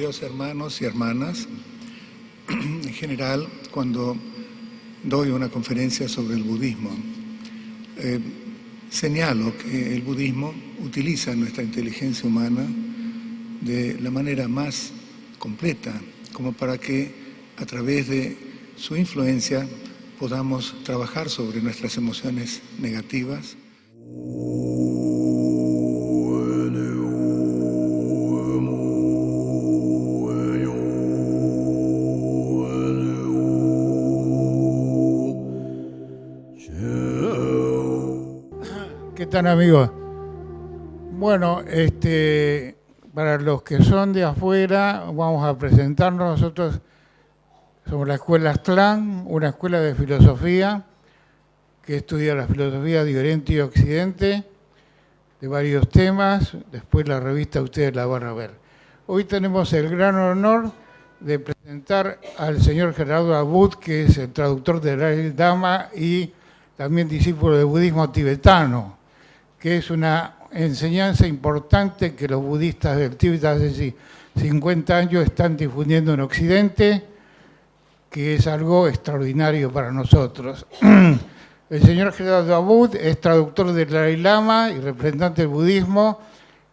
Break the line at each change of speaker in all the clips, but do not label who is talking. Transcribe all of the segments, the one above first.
queridos hermanos y hermanas. En general, cuando doy una conferencia sobre el budismo, señalo que el budismo utiliza nuestra inteligencia humana de la manera más completa, como para que a través de su influencia podamos trabajar sobre nuestras emociones negativas.
¿Qué tal, amigos? Bueno, para los que son de afuera, vamos a presentarnos. Nosotros somos la Escuela Aztlán, una escuela de filosofía que estudia la filosofía de Oriente y Occidente, de varios temas. Después la revista ustedes la van a ver. Hoy tenemos el gran honor de presentar al señor Gerardo Abud, que es el traductor del Dalai Lama y también discípulo del budismo tibetano, que es una enseñanza importante que los budistas del Tíbet hace 50 años están difundiendo en Occidente, que es algo extraordinario para nosotros. El señor Gerardo Abud es traductor del Dalai Lama y representante del budismo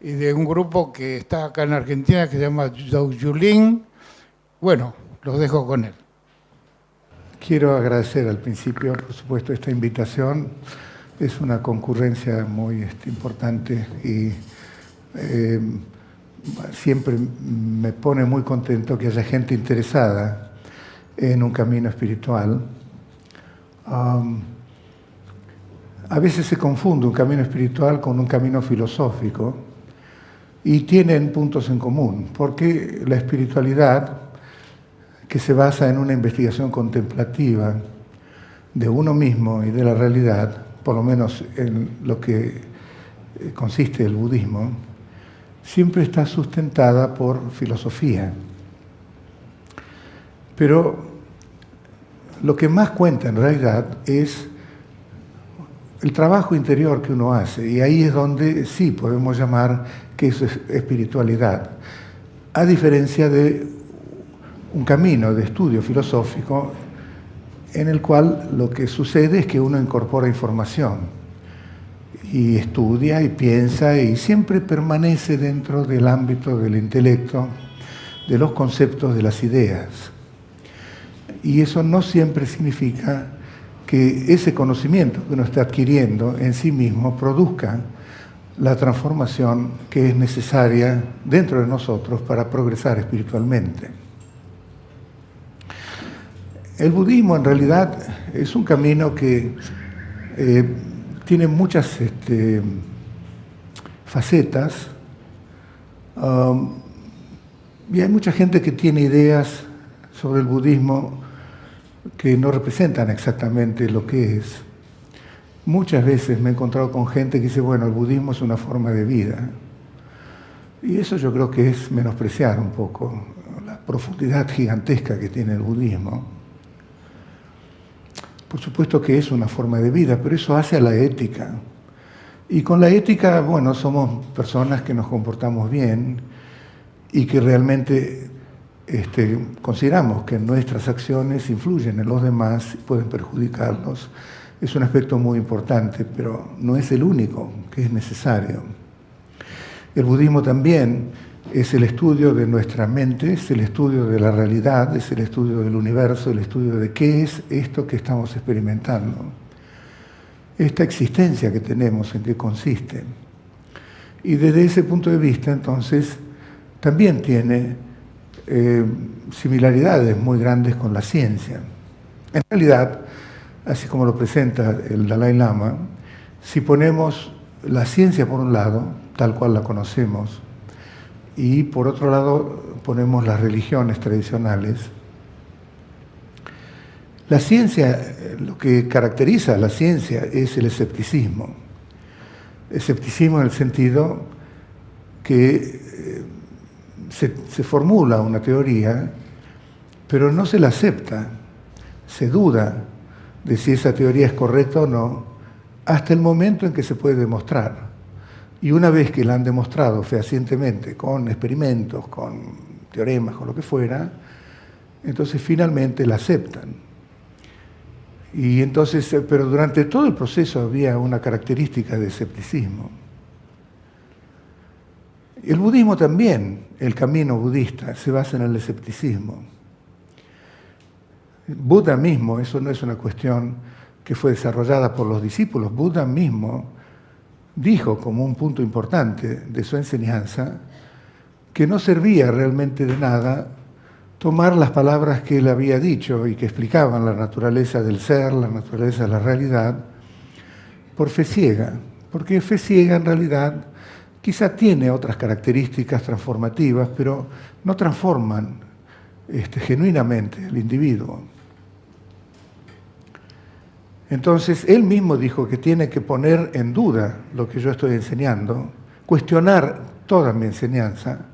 y de un grupo que está acá en Argentina que se llama Doujulin. Bueno, los dejo con él.
Quiero agradecer al principio, por supuesto, esta invitación. Es una concurrencia muy importante y siempre me pone muy contento que haya gente interesada en un camino espiritual. A veces se confunde un camino espiritual con un camino filosófico y tienen puntos en común, porque la espiritualidad, que se basa en una investigación contemplativa de uno mismo y de la realidad, por lo menos en lo que consiste el budismo, siempre está sustentada por filosofía. Pero lo que más cuenta en realidad es el trabajo interior que uno hace, y ahí es donde sí podemos llamar que eso es espiritualidad, a diferencia de un camino de estudio filosófico en el cual lo que sucede es que uno incorpora información y estudia y piensa y siempre permanece dentro del ámbito del intelecto, de los conceptos, de las ideas. Y eso no siempre significa que ese conocimiento que uno está adquiriendo en sí mismo produzca la transformación que es necesaria dentro de nosotros para progresar espiritualmente. El budismo en realidad es un camino que tiene muchas facetas y hay mucha gente que tiene ideas sobre el budismo que no representan exactamente lo que es. Muchas veces me he encontrado con gente que dice, bueno, el budismo es una forma de vida. Y eso yo creo que es menospreciar un poco la profundidad gigantesca que tiene el budismo. Por supuesto que es una forma de vida, pero eso hace a la ética. Y con la ética, bueno, somos personas que nos comportamos bien y que realmente consideramos que nuestras acciones influyen en los demás y pueden perjudicarlos. Es un aspecto muy importante, pero no es el único que es necesario. El budismo también es el estudio de nuestra mente, es el estudio de la realidad, es el estudio del universo, el estudio de qué es esto que estamos experimentando. Esta existencia que tenemos, en qué consiste. Y desde ese punto de vista, entonces, también tiene similaridades muy grandes con la ciencia. En realidad, así como lo presenta el Dalai Lama, si ponemos la ciencia por un lado, tal cual la conocemos, y por otro lado ponemos las religiones tradicionales, la ciencia, lo que caracteriza a la ciencia es el escepticismo. Escepticismo en el sentido que se formula una teoría, pero no se la acepta, se duda de si esa teoría es correcta o no, hasta el momento en que se puede demostrar. Y una vez que la han demostrado fehacientemente, con experimentos, con teoremas, con lo que fuera, entonces finalmente la aceptan. Y entonces, pero durante todo el proceso había una característica de escepticismo. El budismo también, el camino budista, se basa en el escepticismo. Buda mismo, eso no es una cuestión que fue desarrollada por los discípulos, Buda mismo dijo como un punto importante de su enseñanza que no servía realmente de nada tomar las palabras que él había dicho y que explicaban la naturaleza del ser, la naturaleza de la realidad, por fe ciega, porque fe ciega en realidad quizá tiene otras características transformativas, pero no transforman genuinamente el individuo. Entonces, él mismo dijo que tiene que poner en duda lo que yo estoy enseñando, cuestionar toda mi enseñanza,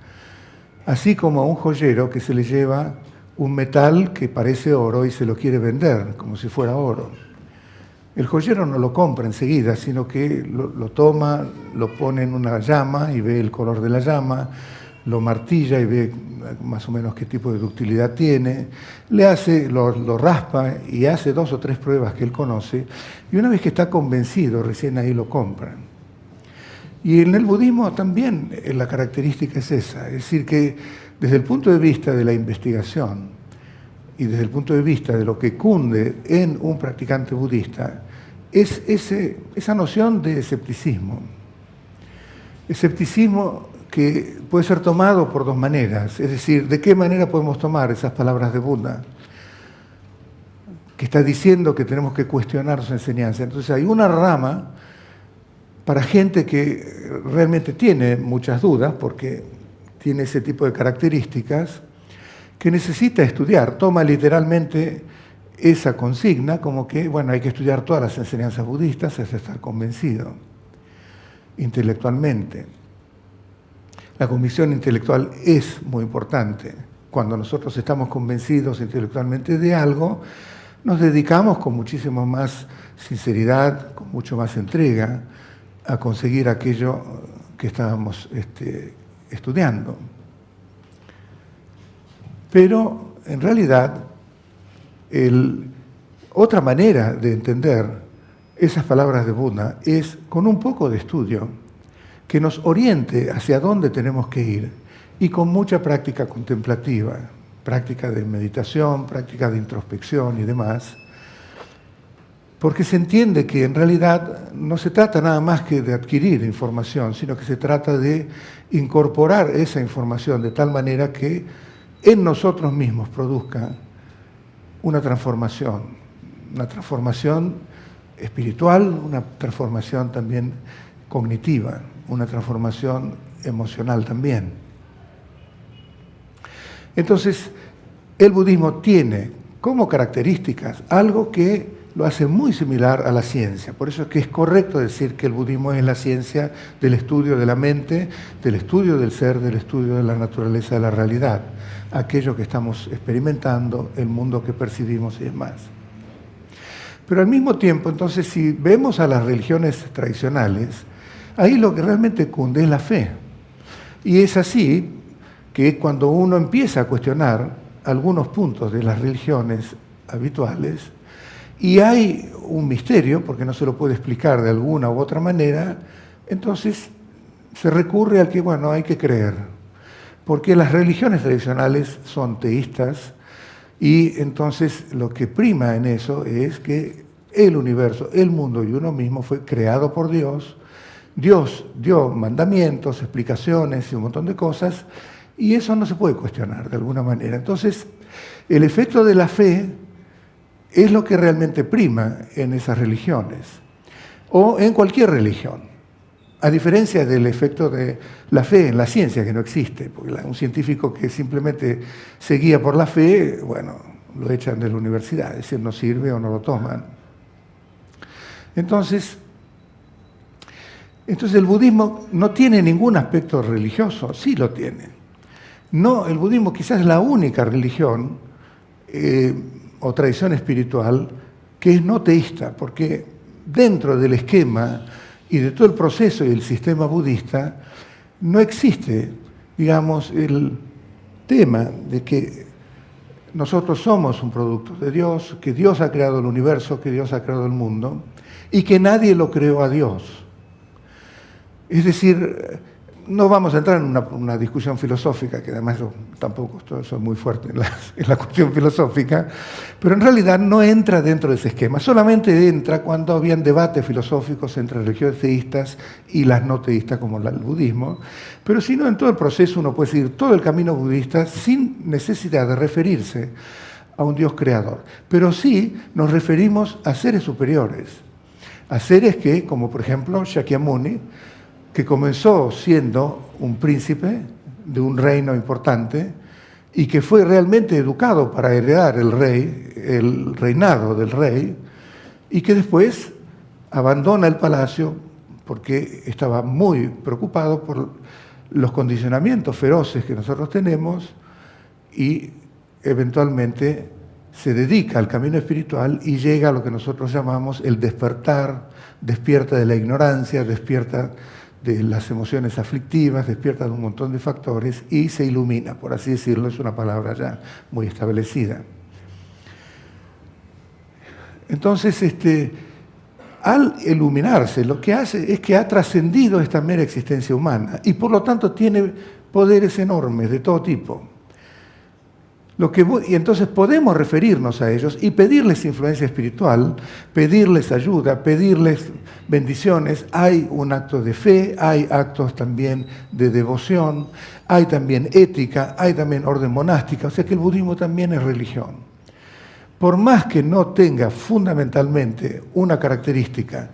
así como a un joyero que se le lleva un metal que parece oro y se lo quiere vender como si fuera oro. El joyero no lo compra enseguida, sino que lo toma, lo pone en una llama y ve el color de la llama, lo martilla y ve más o menos qué tipo de ductilidad tiene, lo raspa y hace 2 o 3 pruebas que él conoce, y una vez que está convencido, recién ahí lo compran. Y en el budismo también la característica es esa, es decir, que desde el punto de vista de la investigación y desde el punto de vista de lo que cunde en un practicante budista, es esa noción de escepticismo. Escepticismo que puede ser tomado por 2 maneras, es decir, ¿de qué manera podemos tomar esas palabras de Buda? Que está diciendo que tenemos que cuestionar su enseñanza. Entonces hay una rama para gente que realmente tiene muchas dudas, porque tiene ese tipo de características, que necesita estudiar, toma literalmente esa consigna como que, bueno, hay que estudiar todas las enseñanzas budistas hasta estar convencido intelectualmente. La convicción intelectual es muy importante. Cuando nosotros estamos convencidos intelectualmente de algo, nos dedicamos con muchísimo más sinceridad, con mucho más entrega, a conseguir aquello que estábamos estudiando. Pero, en realidad, otra manera de entender esas palabras de Buda es con un poco de estudio que nos oriente hacia dónde tenemos que ir y con mucha práctica contemplativa, práctica de meditación, práctica de introspección y demás, porque se entiende que en realidad no se trata nada más que de adquirir información, sino que se trata de incorporar esa información de tal manera que en nosotros mismos produzca una transformación espiritual, una transformación también cognitiva, una transformación emocional también. Entonces, el budismo tiene como características algo que lo hace muy similar a la ciencia. Por eso es que es correcto decir que el budismo es la ciencia del estudio de la mente, del estudio del ser, del estudio de la naturaleza de la realidad, aquello que estamos experimentando, el mundo que percibimos y demás. Pero al mismo tiempo, entonces, si vemos a las religiones tradicionales, ahí lo que realmente cunde es la fe. Y es así que cuando uno empieza a cuestionar algunos puntos de las religiones habituales, y hay un misterio, porque no se lo puede explicar de alguna u otra manera, entonces se recurre al que, bueno, hay que creer. Porque las religiones tradicionales son teístas y entonces lo que prima en eso es que el universo, el mundo y uno mismo fue creado por Dios. Dios dio mandamientos, explicaciones y un montón de cosas y eso no se puede cuestionar de alguna manera. Entonces, el efecto de la fe es lo que realmente prima en esas religiones, o en cualquier religión, a diferencia del efecto de la fe en la ciencia, que no existe, porque un científico que simplemente se guía por la fe, bueno, lo echan de la universidad, es decir, no sirve o no lo toman. Entonces el budismo no tiene ningún aspecto religioso, sí lo tiene. No, el budismo quizás es la única religión o tradición espiritual que es no teísta, porque dentro del esquema y de todo el proceso y el sistema budista no existe, digamos, tema de que nosotros somos un producto de Dios, que Dios ha creado el universo, que Dios ha creado el mundo, y que nadie lo creó a Dios. Es decir, no vamos a entrar en una discusión filosófica, que además yo tampoco soy muy fuerte en la cuestión filosófica, pero en realidad no entra dentro de ese esquema. Solamente entra cuando habían debates filosóficos entre religiones teístas y las no teístas, como el budismo. Pero si no, en todo el proceso uno puede seguir todo el camino budista sin necesidad de referirse a un Dios creador. Pero sí nos referimos a seres superiores, a seres que, como por ejemplo Shakyamuni, que comenzó siendo un príncipe de un reino importante y que fue realmente educado para heredar el reinado del rey, y que después abandona el palacio porque estaba muy preocupado por los condicionamientos feroces que nosotros tenemos, y eventualmente se dedica al camino espiritual y llega a lo que nosotros llamamos el despertar, despierta de la ignorancia, despierta de las emociones aflictivas, despierta de un montón de factores y se ilumina, por así decirlo, es una palabra ya muy establecida. Entonces, al iluminarse, lo que hace es que ha trascendido esta mera existencia humana y por lo tanto tiene poderes enormes de todo tipo. Y entonces podemos referirnos a ellos y pedirles influencia espiritual, pedirles ayuda, pedirles bendiciones. Hay un acto de fe, hay actos también de devoción, hay también ética, hay también orden monástica, o sea que el budismo también es religión. Por más que no tenga fundamentalmente una característica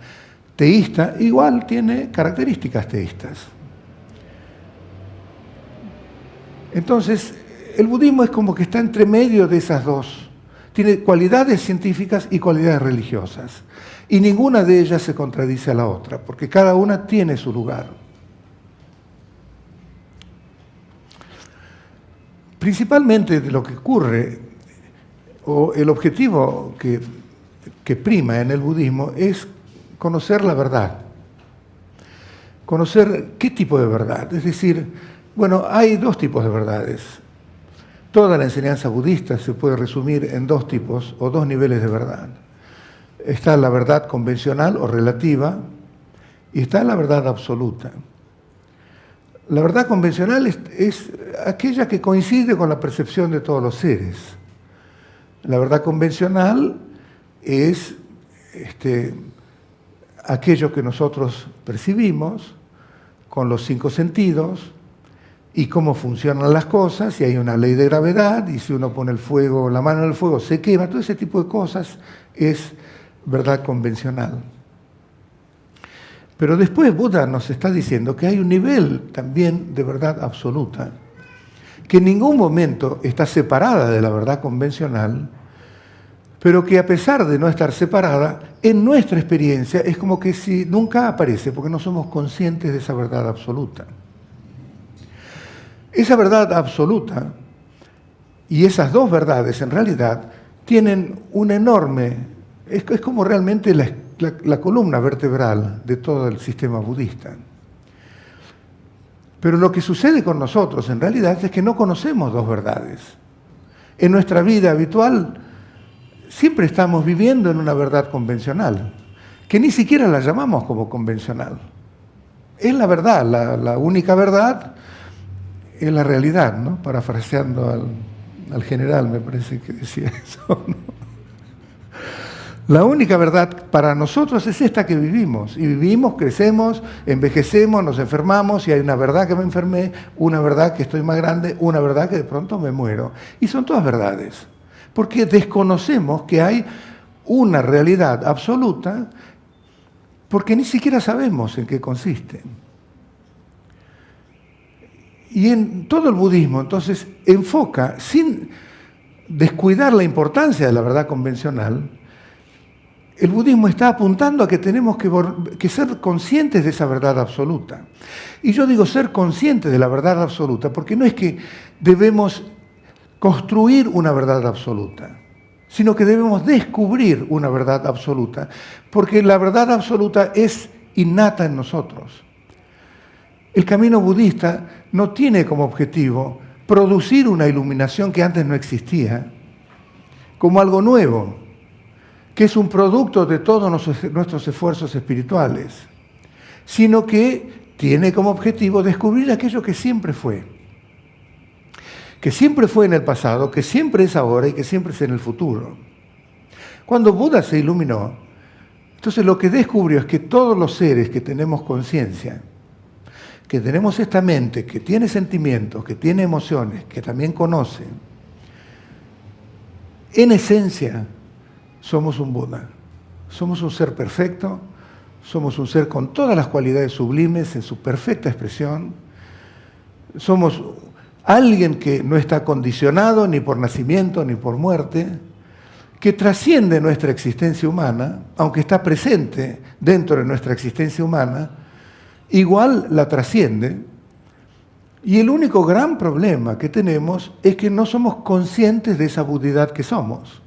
teísta, igual tiene características teístas. Entonces, el budismo es como que está entre medio de esas dos. Tiene cualidades científicas y cualidades religiosas. Y ninguna de ellas se contradice a la otra, porque cada una tiene su lugar. Principalmente de lo que ocurre, o el objetivo que prima en el budismo, es conocer la verdad. Conocer qué tipo de verdad. Es decir, bueno, hay dos tipos de verdades. Toda la enseñanza budista se puede resumir en dos tipos o dos niveles de verdad. Está la verdad convencional o relativa y está la verdad absoluta. La verdad convencional es aquella que coincide con la percepción de todos los seres. La verdad convencional es aquello que nosotros percibimos con los 5 sentidos, y cómo funcionan las cosas, si hay una ley de gravedad, y si uno pone la mano en el fuego, se quema, todo ese tipo de cosas es verdad convencional. Pero después Buda nos está diciendo que hay un nivel también de verdad absoluta, que en ningún momento está separada de la verdad convencional, pero que a pesar de no estar separada, en nuestra experiencia es como que si nunca aparece, porque no somos conscientes de esa verdad absoluta. Esa verdad absoluta y esas dos verdades en realidad tienen un enorme, es como realmente la columna vertebral de todo el sistema budista. Pero lo que sucede con nosotros en realidad es que no conocemos dos verdades. En nuestra vida habitual siempre estamos viviendo en una verdad convencional, que ni siquiera la llamamos como convencional. Es la verdad, la única verdad. Es la realidad, ¿no? Parafraseando al general, me parece que decía eso, ¿no? La única verdad para nosotros es esta que vivimos. Y vivimos, crecemos, envejecemos, nos enfermamos, y hay una verdad que me enfermé, una verdad que estoy más grande, una verdad que de pronto me muero. Y son todas verdades. Porque desconocemos que hay una realidad absoluta, porque ni siquiera sabemos en qué consiste. Y en todo el budismo, entonces, enfoca, sin descuidar la importancia de la verdad convencional, el budismo está apuntando a que tenemos que ser conscientes de esa verdad absoluta. Y yo digo ser conscientes de la verdad absoluta, porque no es que debemos construir una verdad absoluta, sino que debemos descubrir una verdad absoluta, porque la verdad absoluta es innata en nosotros. El camino budista no tiene como objetivo producir una iluminación que antes no existía, como algo nuevo, que es un producto de todos nuestros esfuerzos espirituales, sino que tiene como objetivo descubrir aquello que siempre fue en el pasado, que siempre es ahora y que siempre es en el futuro. Cuando Buda se iluminó, entonces lo que descubrió es que todos los seres que tenemos conciencia, que tenemos esta mente, que tiene sentimientos, que tiene emociones, que también conoce, en esencia somos un Buda. Somos un ser perfecto, somos un ser con todas las cualidades sublimes en su perfecta expresión. Somos alguien que no está condicionado ni por nacimiento ni por muerte, que trasciende nuestra existencia humana, aunque está presente dentro de nuestra existencia humana, igual la trasciende. Y el único gran problema que tenemos es que no somos conscientes de esa budidad que somos.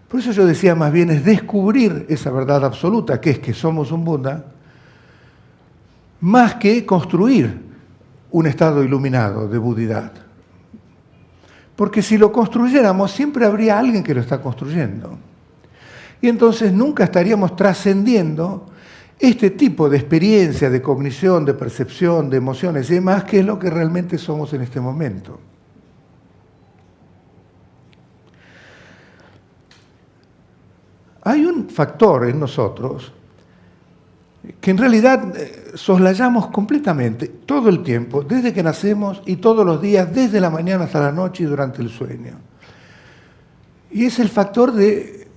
Por eso yo decía, más bien es descubrir esa verdad absoluta, que es que somos un Buda, más que construir un estado iluminado de budidad. Porque si lo construyéramos, siempre habría alguien que lo está construyendo. Y entonces nunca estaríamos trascendiendo este tipo de experiencia, de cognición, de percepción, de emociones y demás, que es lo que realmente somos en este momento. Hay un factor en nosotros que en realidad soslayamos completamente, todo el tiempo, desde que nacemos y todos los días, desde la mañana hasta la noche y durante el sueño. Y es el factor de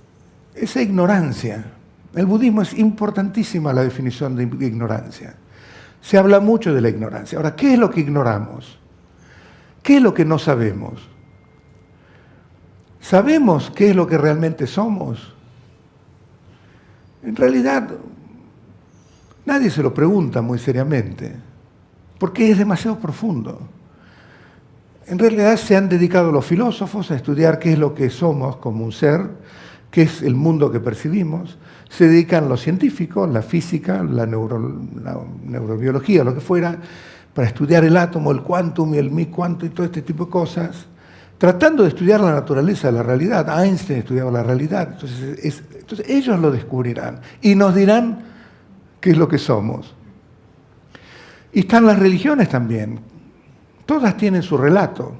esa ignorancia. El budismo es importantísima la definición de ignorancia. Se habla mucho de la ignorancia. Ahora, ¿qué es lo que ignoramos? ¿Qué es lo que no sabemos? ¿Sabemos qué es lo que realmente somos? En realidad, nadie se lo pregunta muy seriamente, porque es demasiado profundo. En realidad se han dedicado los filósofos a estudiar qué es lo que somos como un ser, qué es el mundo que percibimos. Se dedican los científicos, la física, la neurobiología, lo que fuera, para estudiar el átomo, el quantum y el mi-quantum y todo este tipo de cosas, tratando de estudiar la naturaleza de la realidad. Einstein estudiaba la realidad, entonces ellos lo descubrirán y nos dirán qué es lo que somos. Y están las religiones también. Todas tienen su relato.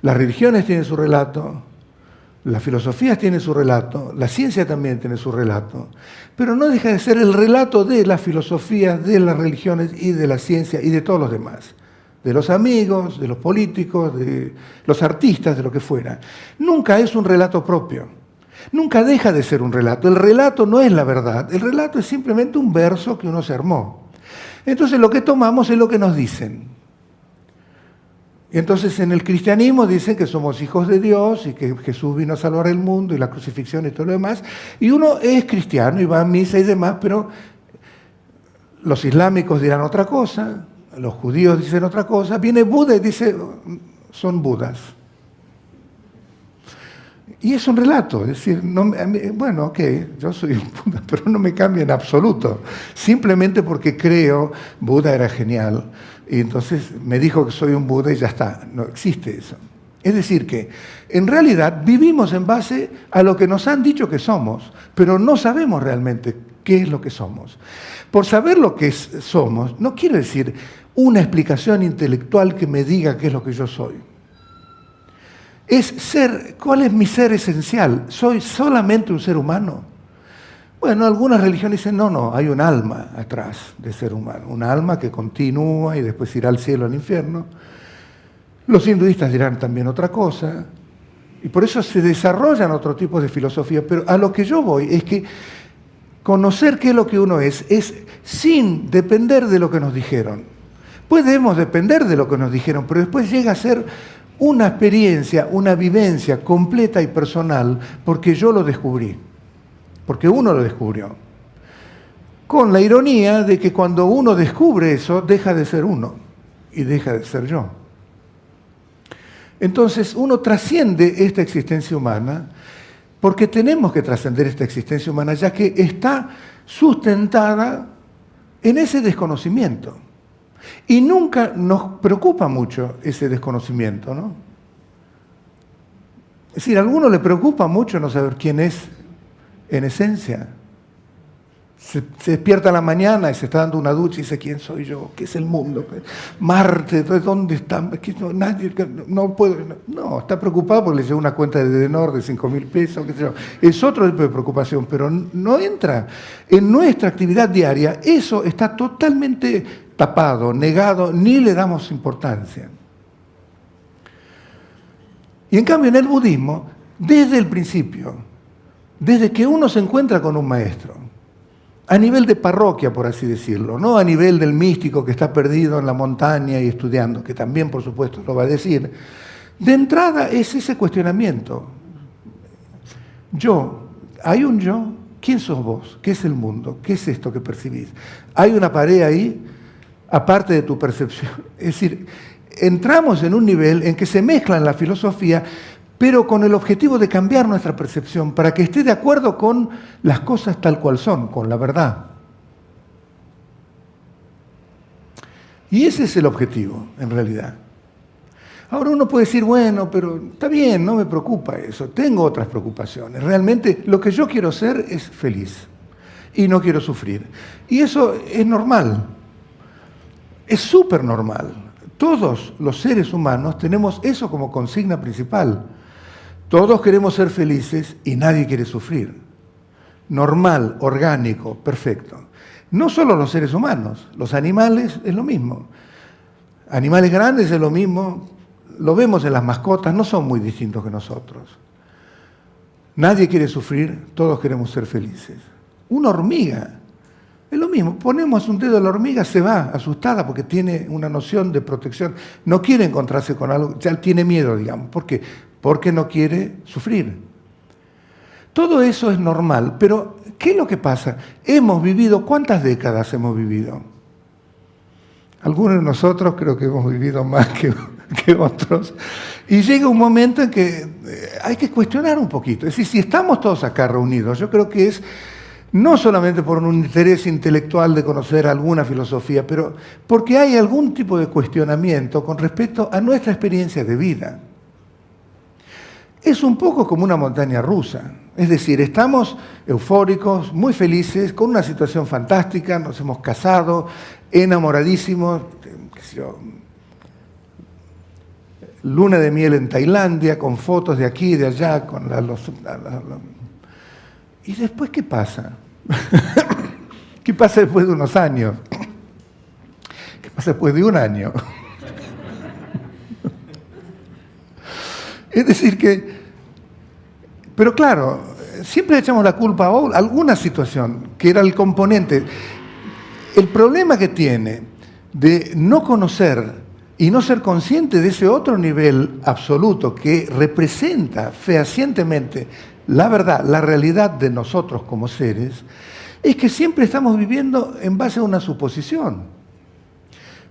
Las religiones tienen su relato, las filosofías tienen su relato, la ciencia también tiene su relato, pero no deja de ser el relato de las filosofías, de las religiones y de la ciencia y de todos los demás, de los amigos, de los políticos, de los artistas, de lo que fuera. Nunca es un relato propio. Nunca deja de ser un relato. El relato no es la verdad. El relato es simplemente un verso que uno se armó. Entonces lo que tomamos es lo que nos dicen. Y entonces en el cristianismo dicen que somos hijos de Dios y que Jesús vino a salvar el mundo y la crucifixión y todo lo demás. Y uno es cristiano y va a misa y demás, pero los islámicos dirán otra cosa, los judíos dicen otra cosa. Viene Buda y dice, son Budas. Y es un relato, es decir, bueno, ok, yo soy un Buda, pero no me cambia en absoluto. Simplemente porque creo, Buda era genial, y entonces me dijo que soy un Buda y ya está, no existe eso. Es decir que, en realidad, vivimos en base a lo que nos han dicho que somos, pero no sabemos realmente qué es lo que somos. Por saber lo que somos, no quiere decir una explicación intelectual que me diga qué es lo que yo soy. Es ser, ¿cuál es mi ser esencial? ¿Soy solamente un ser humano? Bueno, algunas religiones dicen, no, hay un alma atrás del ser humano, una alma que continúa y después irá al cielo o al infierno. Los hinduistas dirán también otra cosa, y por eso se desarrollan otro tipo de filosofía, pero a lo que yo voy es que conocer qué es lo que uno es sin depender de lo que nos dijeron. Podemos depender de lo que nos dijeron, pero después llega a ser una experiencia, una vivencia completa y personal, porque yo lo descubrí, porque uno lo descubrió. Con la ironía de que cuando uno descubre eso, deja de ser uno y deja de ser yo. Entonces uno trasciende esta existencia humana, porque tenemos que trascender esta existencia humana, ya que está sustentada en ese desconocimiento. Y nunca nos preocupa mucho ese desconocimiento, ¿no? Es decir, a alguno le preocupa mucho no saber quién es en esencia. Se despierta a la mañana y se está dando una ducha y dice, ¿quién soy yo? ¿Qué es el mundo? Marte, ¿dónde está? Nadie, no puedo. No, está preocupado porque le llegó una cuenta de Edenor de 5.000 pesos, qué sé yo. Es otro tipo de preocupación, pero no entra. En nuestra actividad diaria, eso está totalmente tapado, negado, ni le damos importancia. Y en cambio, en el budismo, desde el principio, desde que uno se encuentra con un maestro, a nivel de parroquia, por así decirlo, no a nivel del místico que está perdido en la montaña y estudiando, que también, por supuesto, lo va a decir, de entrada es ese cuestionamiento. ¿Hay un yo? ¿Quién sos vos? ¿Qué es el mundo? ¿Qué es esto que percibís? ¿Hay una pared ahí, aparte de tu percepción? Es decir, entramos en un nivel en que se mezcla la filosofía, pero con el objetivo de cambiar nuestra percepción para que esté de acuerdo con las cosas tal cual son, con la verdad. Y ese es el objetivo, en realidad. Ahora uno puede decir, bueno, pero está bien, no me preocupa eso, tengo otras preocupaciones. Realmente lo que yo quiero ser es feliz y no quiero sufrir. Y eso es normal, es súper normal. Todos los seres humanos tenemos eso como consigna principal. Todos queremos ser felices y nadie quiere sufrir. Normal, orgánico, perfecto. No solo los seres humanos, los animales es lo mismo. Animales grandes es lo mismo, lo vemos en las mascotas, no son muy distintos que nosotros. Nadie quiere sufrir, todos queremos ser felices. Una hormiga es lo mismo, ponemos un dedo a la hormiga, se va asustada porque tiene una noción de protección, no quiere encontrarse con algo, ya tiene miedo, digamos. ¿Por qué? Porque no quiere sufrir. Todo eso es normal, pero ¿qué es lo que pasa? Hemos vivido, ¿cuántas décadas hemos vivido? Algunos de nosotros creo que hemos vivido más que otros. Y llega un momento en que hay que cuestionar un poquito. Es decir, si estamos todos acá reunidos, yo creo que es no solamente por un interés intelectual de conocer alguna filosofía, pero porque hay algún tipo de cuestionamiento con respecto a nuestra experiencia de vida. Es un poco como una montaña rusa. Es decir, estamos eufóricos, muy felices, con una situación fantástica, nos hemos casado, enamoradísimos, qué sé yo, luna de miel en Tailandia, con fotos de aquí y de allá, con ¿Y después qué pasa? ¿Qué pasa después de unos años? ¿Qué pasa después de un año? Es decir pero claro, siempre echamos la culpa a alguna situación, que era el componente. El problema que tiene de no conocer y no ser consciente de ese otro nivel absoluto que representa fehacientemente la verdad, la realidad de nosotros como seres, es que siempre estamos viviendo en base a una suposición.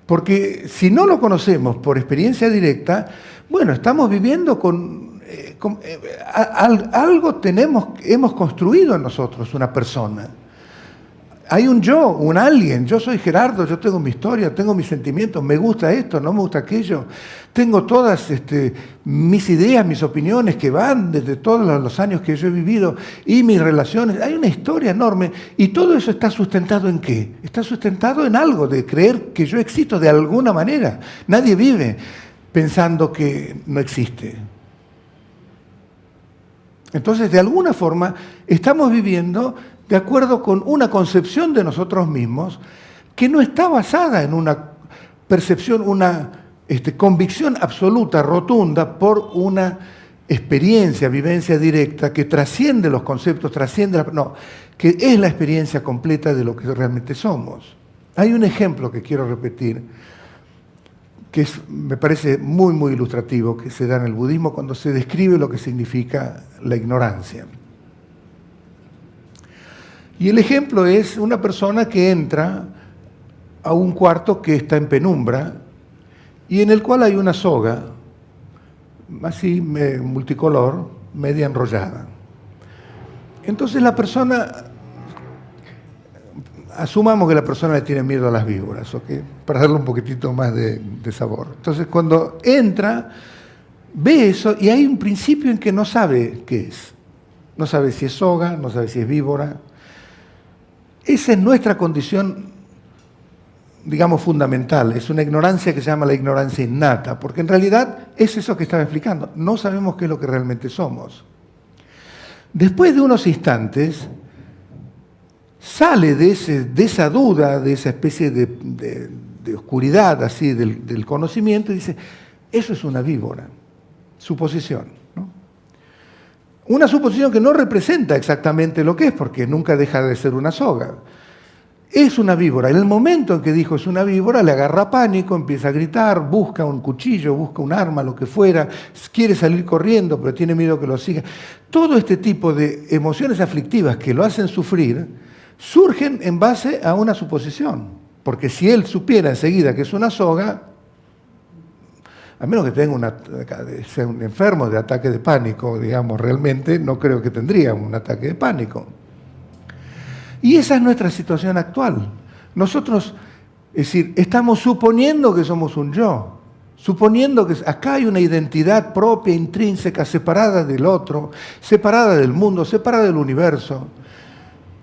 Porque si no lo conocemos por experiencia directa, bueno, estamos viviendo algo hemos construido en nosotros, una persona. Hay un yo, un alguien. Yo soy Gerardo, yo tengo mi historia, tengo mis sentimientos, me gusta esto, no me gusta aquello. Tengo todas mis ideas, mis opiniones que van desde todos los años que yo he vivido y mis relaciones. Hay una historia enorme y todo eso está sustentado ¿en qué? Está sustentado en algo, de creer que yo existo de alguna manera. Nadie vive pensando que no existe. Entonces, de alguna forma, estamos viviendo de acuerdo con una concepción de nosotros mismos que no está basada en una percepción, una convicción absoluta, rotunda, por una experiencia, vivencia directa que trasciende los conceptos, que es la experiencia completa de lo que realmente somos. Hay un ejemplo que quiero repetir, que me parece muy, muy ilustrativo, que se da en el budismo cuando se describe lo que significa la ignorancia. Y el ejemplo es una persona que entra a un cuarto que está en penumbra y en el cual hay una soga, así multicolor, media enrollada. Entonces la persona asumamos que la persona le tiene miedo a las víboras, ¿ok? Para darle un poquitito más de sabor. Entonces, cuando entra, ve eso y hay un principio en que no sabe qué es. No sabe si es soga, no sabe si es víbora. Esa es nuestra condición, digamos, fundamental. Es una ignorancia que se llama la ignorancia innata, porque en realidad es eso que estaba explicando. No sabemos qué es lo que realmente somos. Después de unos instantes, sale de esa duda, de esa especie de oscuridad así del conocimiento y dice, eso es una víbora, suposición, ¿no? Una suposición que no representa exactamente lo que es, porque nunca deja de ser una soga. Es una víbora. En el momento en que dijo es una víbora, le agarra pánico, empieza a gritar, busca un cuchillo, busca un arma, lo que fuera, quiere salir corriendo, pero tiene miedo que lo siga. Todo este tipo de emociones aflictivas que lo hacen sufrir surgen en base a una suposición. Porque si él supiera enseguida que es una soga, a menos que tenga sea un enfermo de ataque de pánico, digamos, realmente no creo que tendría un ataque de pánico. Y esa es nuestra situación actual. Nosotros, es decir, estamos suponiendo que somos un yo, suponiendo que acá hay una identidad propia, intrínseca, separada del otro, separada del mundo, separada del universo.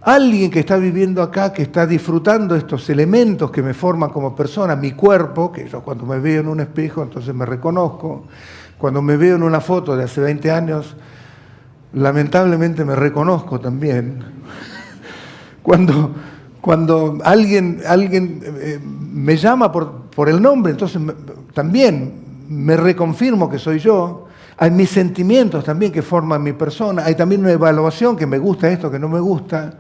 Alguien que está viviendo acá, que está disfrutando estos elementos que me forman como persona, mi cuerpo, que yo cuando me veo en un espejo entonces me reconozco, cuando me veo en una foto de hace 20 años, lamentablemente me reconozco también. Cuando alguien me llama por el nombre, entonces también me reconfirmo que soy yo. Hay mis sentimientos también que forman mi persona. Hay también una evaluación que me gusta esto, que no me gusta.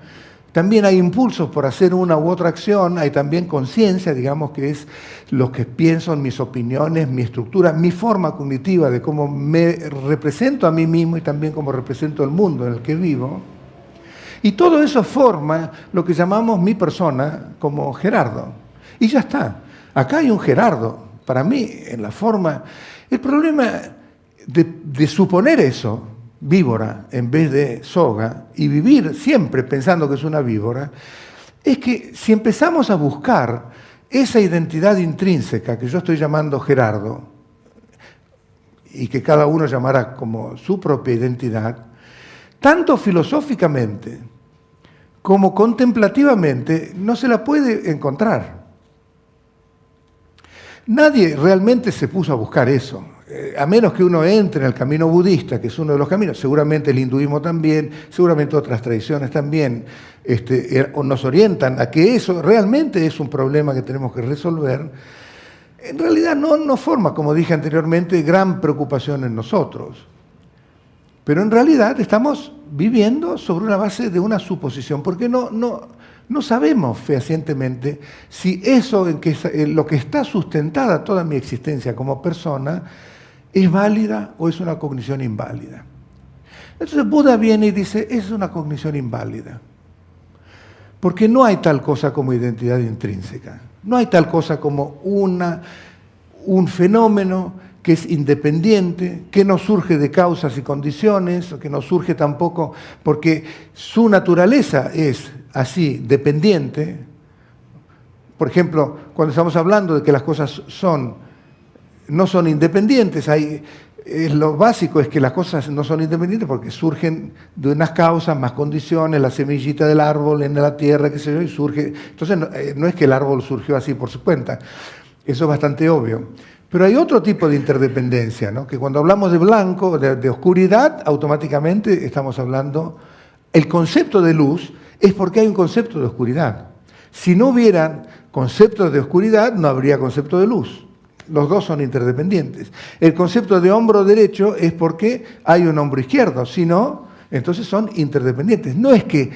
También hay impulsos por hacer una u otra acción. Hay también conciencia, digamos, que es lo que pienso, mis opiniones, mi estructura, mi forma cognitiva de cómo me represento a mí mismo y también cómo represento el mundo en el que vivo. Y todo eso forma lo que llamamos mi persona como Gerardo. Y ya está. Acá hay un Gerardo. Para mí, en la forma... El problema de suponer eso, víbora en vez de soga, y vivir siempre pensando que es una víbora, es que si empezamos a buscar esa identidad intrínseca que yo estoy llamando Gerardo, y que cada uno llamará como su propia identidad, tanto filosóficamente como contemplativamente no se la puede encontrar. Nadie realmente se puso a buscar eso, a menos que uno entre en el camino budista, que es uno de los caminos, seguramente el hinduismo también, seguramente otras tradiciones también nos orientan a que eso realmente es un problema que tenemos que resolver. En realidad no forma, como dije anteriormente, gran preocupación en nosotros. Pero en realidad estamos viviendo sobre una base de una suposición, porque no sabemos fehacientemente si eso en lo que está sustentada toda mi existencia como persona es válida o es una cognición inválida. Entonces Buda viene y dice, es una cognición inválida, porque no hay tal cosa como identidad intrínseca, no hay tal cosa como un fenómeno que es independiente, que no surge de causas y condiciones, o que no surge tampoco porque su naturaleza es así, dependiente. Por ejemplo, cuando estamos hablando de que las cosas no son independientes, lo básico es que las cosas no son independientes porque surgen de unas causas, más condiciones, la semillita del árbol en la tierra, qué sé yo, y surge. Entonces no es que el árbol surgió así por su cuenta, eso es bastante obvio. Pero hay otro tipo de interdependencia, ¿no? Que cuando hablamos de blanco, de oscuridad, automáticamente estamos hablando, el concepto de luz es porque hay un concepto de oscuridad. Si no hubieran conceptos de oscuridad, no habría concepto de luz. Los dos son interdependientes. El concepto de hombro derecho es porque hay un hombro izquierdo, si no, entonces son interdependientes. No es que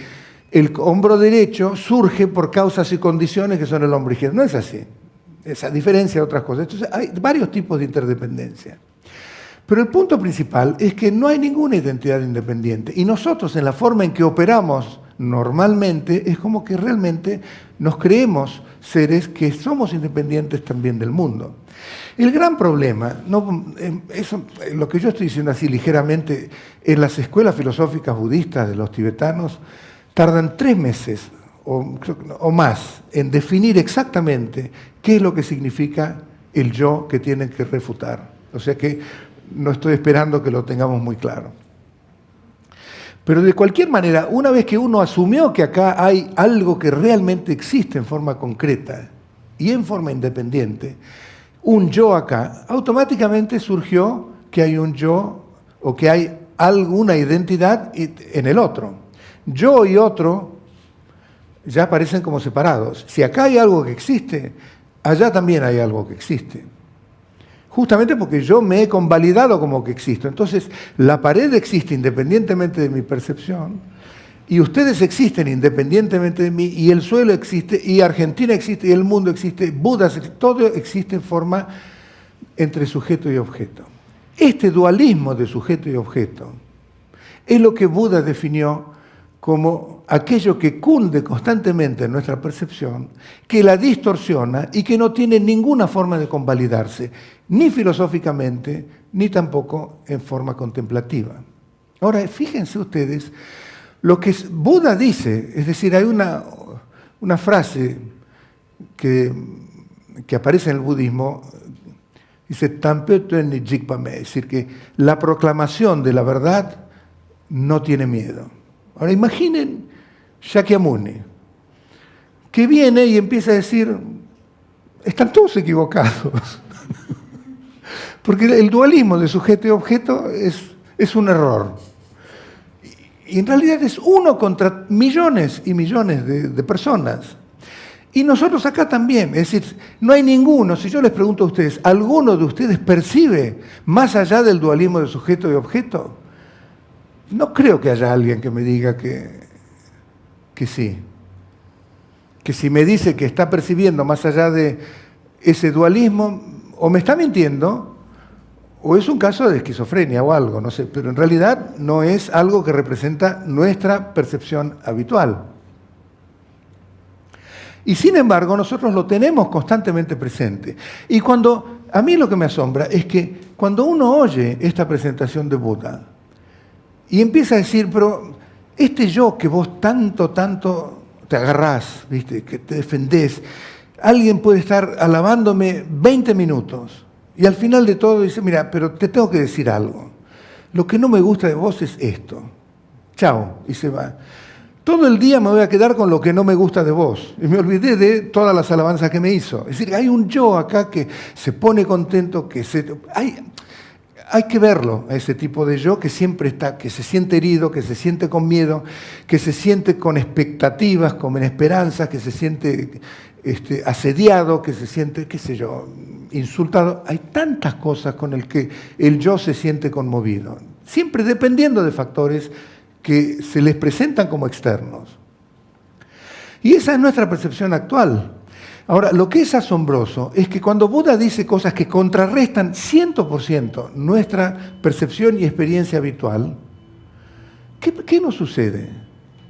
el hombro derecho surge por causas y condiciones que son el hombro izquierdo, no es así. Esa diferencia de otras cosas. Entonces hay varios tipos de interdependencia. Pero el punto principal es que no hay ninguna identidad independiente. Y nosotros, en la forma en que operamos normalmente, es como que realmente nos creemos seres que somos independientes también del mundo. El gran problema, lo que yo estoy diciendo así ligeramente, en las escuelas filosóficas budistas de los tibetanos, tardan 3 meses o más en definir exactamente qué es lo que significa el yo que tienen que refutar. O sea que no estoy esperando que lo tengamos muy claro. Pero de cualquier manera, una vez que uno asumió que acá hay algo que realmente existe en forma concreta y en forma independiente, un yo acá, automáticamente surgió que hay un yo o que hay alguna identidad en el otro. Yo y otro ya aparecen como separados. Si acá hay algo que existe, allá también hay algo que existe. Justamente porque yo me he convalidado como que existo. Entonces, la pared existe independientemente de mi percepción, y ustedes existen independientemente de mí, y el suelo existe, y Argentina existe, y el mundo existe, Buda existe, todo existe en forma entre sujeto y objeto. Este dualismo de sujeto y objeto es lo que Buda definió como aquello que cunde constantemente en nuestra percepción, que la distorsiona y que no tiene ninguna forma de convalidarse, ni filosóficamente, ni tampoco en forma contemplativa. Ahora, fíjense ustedes lo que Buda dice, es decir, hay una frase que aparece en el budismo, dice, Tampe Tuen Jigpame, es decir, que la proclamación de la verdad no tiene miedo. Ahora imaginen Shakyamuni, que viene y empieza a decir, están todos equivocados. Porque el dualismo de sujeto y objeto es un error. Y en realidad es uno contra millones y millones de personas. Y nosotros acá también, es decir, no hay ninguno, si yo les pregunto a ustedes, ¿alguno de ustedes percibe más allá del dualismo de sujeto y objeto? No creo que haya alguien que me diga que sí. Que si me dice que está percibiendo más allá de ese dualismo, o me está mintiendo, o es un caso de esquizofrenia o algo, no sé, pero en realidad no es algo que representa nuestra percepción habitual. Y sin embargo, nosotros lo tenemos constantemente presente. Y a mí lo que me asombra es que cuando uno oye esta presentación de Buda, y empieza a decir, pero este yo que vos tanto te agarrás, ¿viste? Que te defendés, alguien puede estar alabándome 20 minutos y al final de todo dice, mira, pero te tengo que decir algo. Lo que no me gusta de vos es esto. Chao, y se va. Todo el día me voy a quedar con lo que no me gusta de vos. Y me olvidé de todas las alabanzas que me hizo. Es decir, hay un yo acá que se pone contento, hay que verlo, a ese tipo de yo que siempre está, que se siente herido, que se siente con miedo, que se siente con expectativas, con esperanzas, que se siente asediado, que se siente, qué sé yo, insultado. Hay tantas cosas con el que el yo se siente conmovido, siempre dependiendo de factores que se les presentan como externos. Y esa es nuestra percepción actual. Ahora, lo que es asombroso es que cuando Buda dice cosas que contrarrestan 100% nuestra percepción y experiencia habitual, ¿qué nos sucede?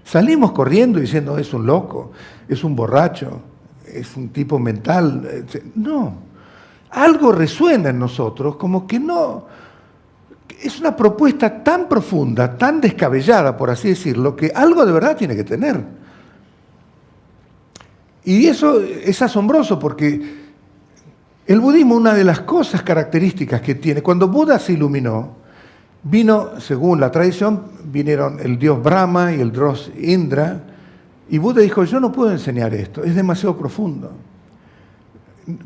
Salimos corriendo diciendo, es un loco, es un borracho, es un tipo mental. No, algo resuena en nosotros como que no. Es una propuesta tan profunda, tan descabellada, por así decirlo, que algo de verdad tiene que tener. Y eso es asombroso porque el budismo, una de las cosas características que tiene, cuando Buda se iluminó, vino, según la tradición, vinieron el dios Brahma y el dios Indra, y Buda dijo, yo no puedo enseñar esto, es demasiado profundo.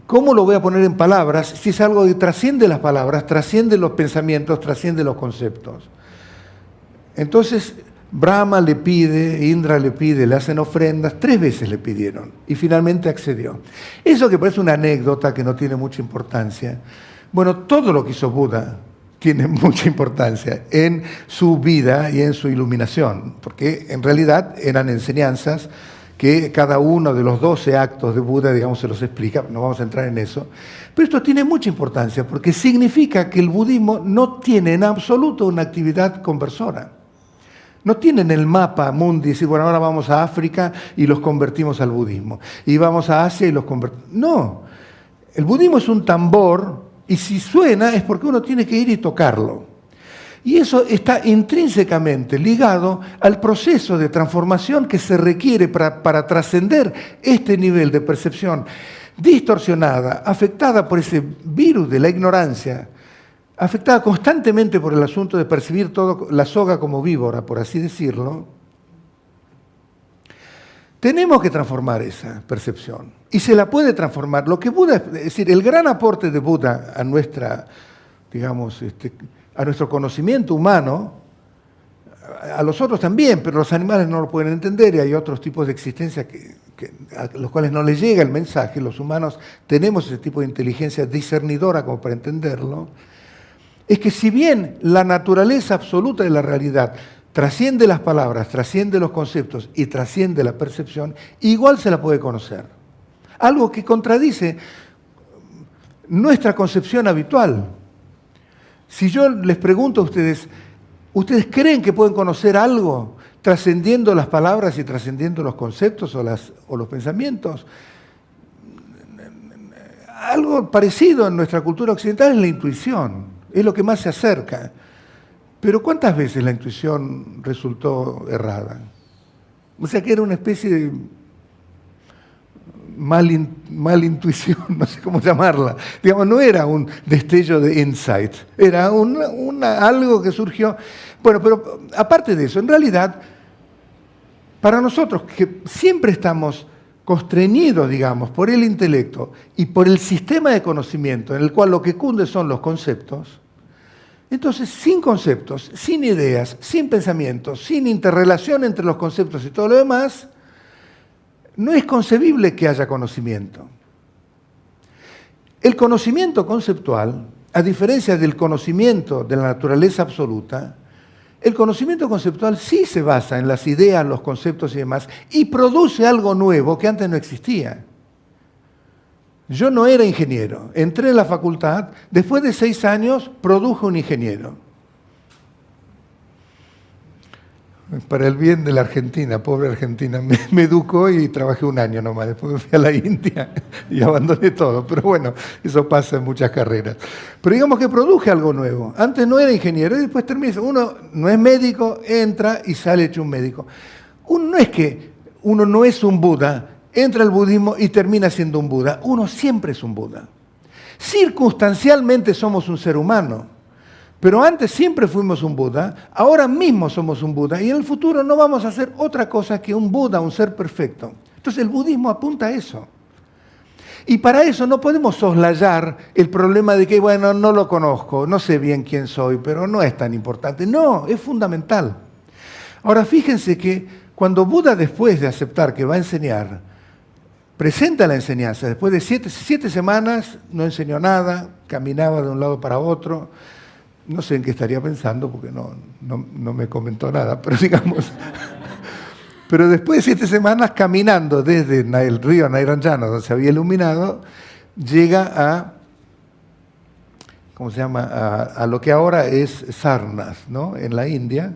¿Cómo lo voy a poner en palabras si es algo que trasciende las palabras, trasciende los pensamientos, trasciende los conceptos? Entonces, Brahma le pide, Indra le pide, le hacen ofrendas, 3 veces le pidieron y finalmente accedió. Eso que parece una anécdota que no tiene mucha importancia, bueno, todo lo que hizo Buda tiene mucha importancia en su vida y en su iluminación, porque en realidad eran enseñanzas que cada uno de los 12 actos de Buda, digamos, se los explica, no vamos a entrar en eso, pero esto tiene mucha importancia porque significa que el budismo no tiene en absoluto una actividad conversora. No tienen el mapa mundi y decir, bueno, ahora vamos a África y los convertimos al budismo. Y vamos a Asia y los convertimos. No, el budismo es un tambor y si suena es porque uno tiene que ir y tocarlo. Y eso está intrínsecamente ligado al proceso de transformación que se requiere para trascender este nivel de percepción distorsionada, afectada por ese virus de la ignorancia, afectada constantemente por el asunto de percibir todo, la soga como víbora, por así decirlo. Tenemos que transformar esa percepción. Y se la puede transformar. Lo que Buda, es decir, el gran aporte de Buda a nuestra, digamos, a nuestro conocimiento humano, a los otros también, pero los animales no lo pueden entender y hay otros tipos de existencia a los cuales no les llega el mensaje. Los humanos tenemos ese tipo de inteligencia discernidora como para entenderlo. Es que si bien la naturaleza absoluta de la realidad trasciende las palabras, trasciende los conceptos y trasciende la percepción, igual se la puede conocer. Algo que contradice nuestra concepción habitual. Si yo les pregunto a ustedes, ¿ustedes creen que pueden conocer algo trascendiendo las palabras y trascendiendo los conceptos o los pensamientos? Algo parecido en nuestra cultura occidental es la intuición, es lo que más se acerca. Pero ¿cuántas veces la intuición resultó errada? O sea que era una especie de mal intuición, no sé cómo llamarla. Digamos, no era un destello de insight, era algo que surgió. Bueno, pero aparte de eso, en realidad, para nosotros que siempre estamos constreñidos, digamos, por el intelecto y por el sistema de conocimiento en el cual lo que cunde son los conceptos, entonces, sin conceptos, sin ideas, sin pensamientos, sin interrelación entre los conceptos y todo lo demás, no es concebible que haya conocimiento. El conocimiento conceptual, a diferencia del conocimiento de la naturaleza absoluta, el conocimiento conceptual sí se basa en las ideas, los conceptos y demás, y produce algo nuevo que antes no existía. Yo no era ingeniero, entré en la facultad, después de 6 años produjo un ingeniero. Para el bien de la Argentina, pobre Argentina, me educó y trabajé 1 año nomás, después me fui a la India y abandoné todo. Pero bueno, eso pasa en muchas carreras. Pero digamos que produje algo nuevo. Antes no era ingeniero y después terminé. Uno no es médico, entra y sale hecho un médico. No es que uno no es un Buda, entra al budismo y termina siendo un Buda. Uno siempre es un Buda. Circunstancialmente somos un ser humano, pero antes siempre fuimos un Buda, ahora mismo somos un Buda y en el futuro no vamos a hacer otra cosa que un Buda, un ser perfecto. Entonces el budismo apunta a eso. Y para eso no podemos soslayar el problema de que, bueno, no lo conozco, no sé bien quién soy, pero no es tan importante. No, es fundamental. Ahora fíjense que cuando Buda, después de aceptar que va a enseñar, presenta la enseñanza, después de 7 semanas no enseñó nada, caminaba de un lado para otro, no sé en qué estaría pensando porque no me comentó nada, pero digamos, pero después de 7 semanas caminando desde el río Nairanjana, donde se había iluminado, llega a, ¿cómo se llama?, a lo que ahora es Sarnath, ¿no?, en la India,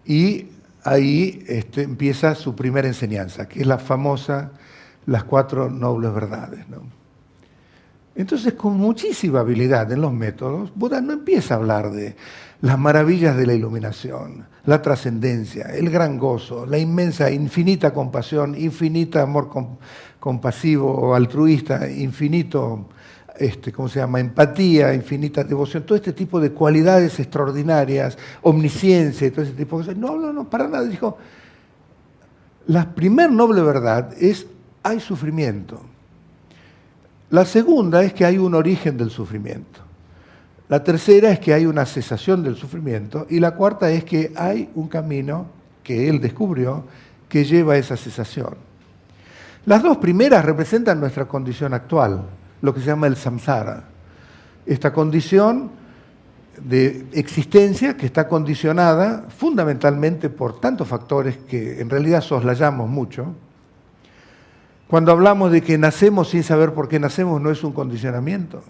y ahí empieza su primera enseñanza, que es la famosa las 4 nobles verdades, ¿no? Entonces, con muchísima habilidad en los métodos, Buda no empieza a hablar de las maravillas de la iluminación, la trascendencia, el gran gozo, la inmensa, infinita compasión, infinita amor compasivo o altruista, infinito, ¿cómo se llama?, empatía, infinita devoción, todo este tipo de cualidades extraordinarias, omnisciencia y todo ese tipo de cosas. No, para nada. Dijo, la primer noble verdad es: hay sufrimiento. La segunda es que hay un origen del sufrimiento. La tercera es que hay una cesación del sufrimiento. Y la cuarta es que hay un camino que él descubrió que lleva a esa cesación. Las 2 primeras representan nuestra condición actual, lo que se llama el samsara. Esta condición de existencia que está condicionada fundamentalmente por tantos factores que en realidad soslayamos mucho. Cuando hablamos de que nacemos sin saber por qué nacemos, no es un condicionamiento.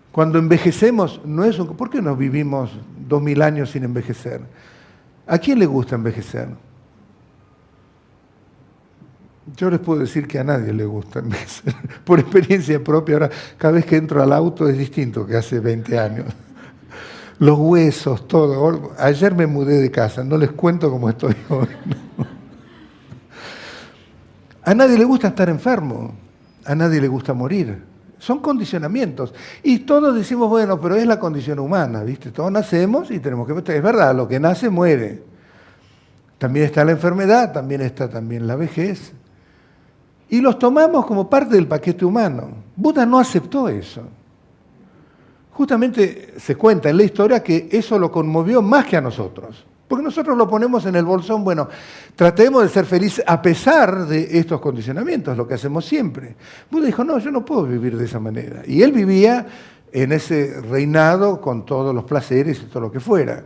Cuando envejecemos, no es un... ¿Por qué no vivimos 2000 años sin envejecer? ¿A quién le gusta envejecer? Yo les puedo decir que a nadie le gusta envejecer. Por experiencia propia, ahora cada vez que entro al auto es distinto que hace 20 años. los huesos, todo. Ayer me mudé de casa, no les cuento cómo estoy hoy. A nadie le gusta estar enfermo, a nadie le gusta morir. Son condicionamientos. Y todos decimos, bueno, pero es la condición humana, ¿viste? Todos nacemos y tenemos que... Es verdad, lo que nace muere. También está la enfermedad, también está la vejez. Y los tomamos como parte del paquete humano. Buda no aceptó eso. Justamente se cuenta en la historia que eso lo conmovió más que a nosotros. Porque nosotros lo ponemos en el bolsón, bueno, tratemos de ser felices a pesar de estos condicionamientos, lo que hacemos siempre. Buda dijo, no, yo no puedo vivir de esa manera. Y él vivía en ese reinado con todos los placeres y todo lo que fuera.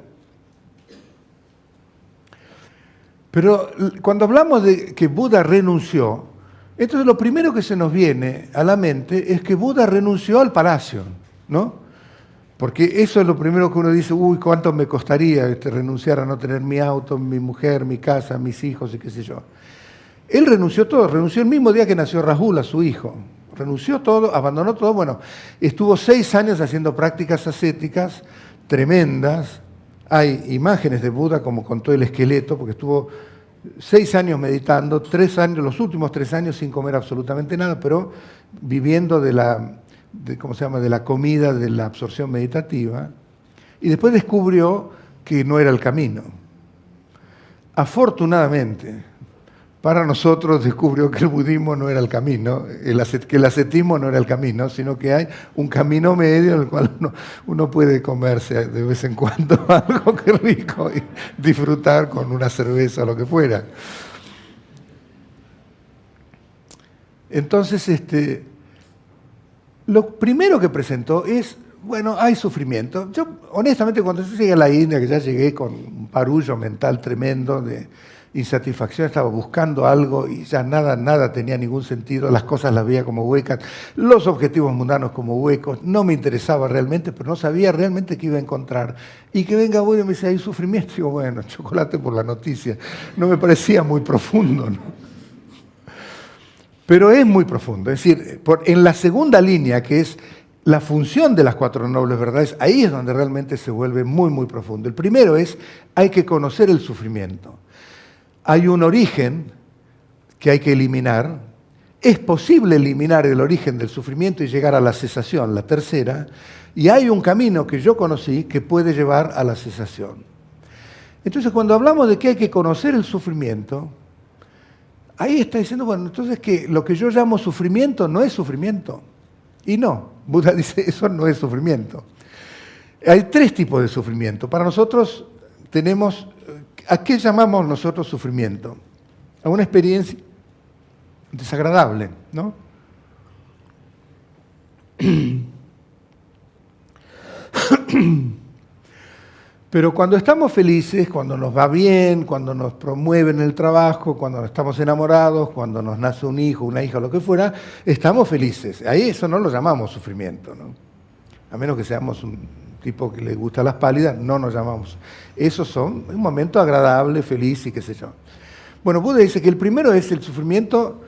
Pero cuando hablamos de que Buda renunció, entonces lo primero que se nos viene a la mente es que Buda renunció al palacio, ¿no? Porque eso es lo primero que uno dice, uy, ¿cuánto me costaría renunciar a no tener mi auto, mi mujer, mi casa, mis hijos y qué sé yo? Él renunció todo, renunció el mismo día que nació Rahula, su hijo. Renunció todo, abandonó todo, bueno, estuvo 6 años haciendo prácticas ascéticas tremendas. Hay imágenes de Buda como contó el esqueleto, porque estuvo 6 años meditando, 3 años, los últimos 3 años sin comer absolutamente nada, pero viviendo de la comida, de la absorción meditativa, y después descubrió que no era el camino. Afortunadamente, para nosotros descubrió que el budismo no era el camino, que el ascetismo no era el camino, sino que hay un camino medio en el cual uno puede comerse de vez en cuando algo que rico y disfrutar con una cerveza o lo que fuera. Entonces, lo primero que presentó es, bueno, hay sufrimiento. Yo, honestamente, cuando yo llegué a la India, que ya llegué con un barullo mental tremendo de insatisfacción, estaba buscando algo y ya nada tenía ningún sentido, las cosas las veía como huecas, los objetivos mundanos como huecos, no me interesaba realmente, pero no sabía realmente qué iba a encontrar. Y que venga Buda y me dice, hay sufrimiento, y digo, bueno, chocolate por la noticia, no me parecía muy profundo, ¿no? Pero es muy profundo, es decir, en la segunda línea, que es la función de las 4 nobles verdades, ahí es donde realmente se vuelve muy, muy profundo. El primero es, hay que conocer el sufrimiento. Hay un origen que hay que eliminar. Es posible eliminar el origen del sufrimiento y llegar a la cesación, la tercera, y hay un camino que yo conocí que puede llevar a la cesación. Entonces, cuando hablamos de que hay que conocer el sufrimiento, ahí está diciendo, bueno, entonces que lo que yo llamo sufrimiento no es sufrimiento. Y no, Buda dice, eso no es sufrimiento. Hay 3 tipos de sufrimiento. Para nosotros tenemos, ¿a qué llamamos nosotros sufrimiento? A una experiencia desagradable, ¿no? Pero cuando estamos felices, cuando nos va bien, cuando nos promueven el trabajo, cuando estamos enamorados, cuando nos nace un hijo, una hija, lo que fuera, estamos felices. Ahí eso no lo llamamos sufrimiento, ¿no? A menos que seamos un tipo que le gusta las pálidas, no nos llamamos. Esos son un momento agradable, feliz y qué sé yo. Bueno, Buda dice que el primero es el sufrimiento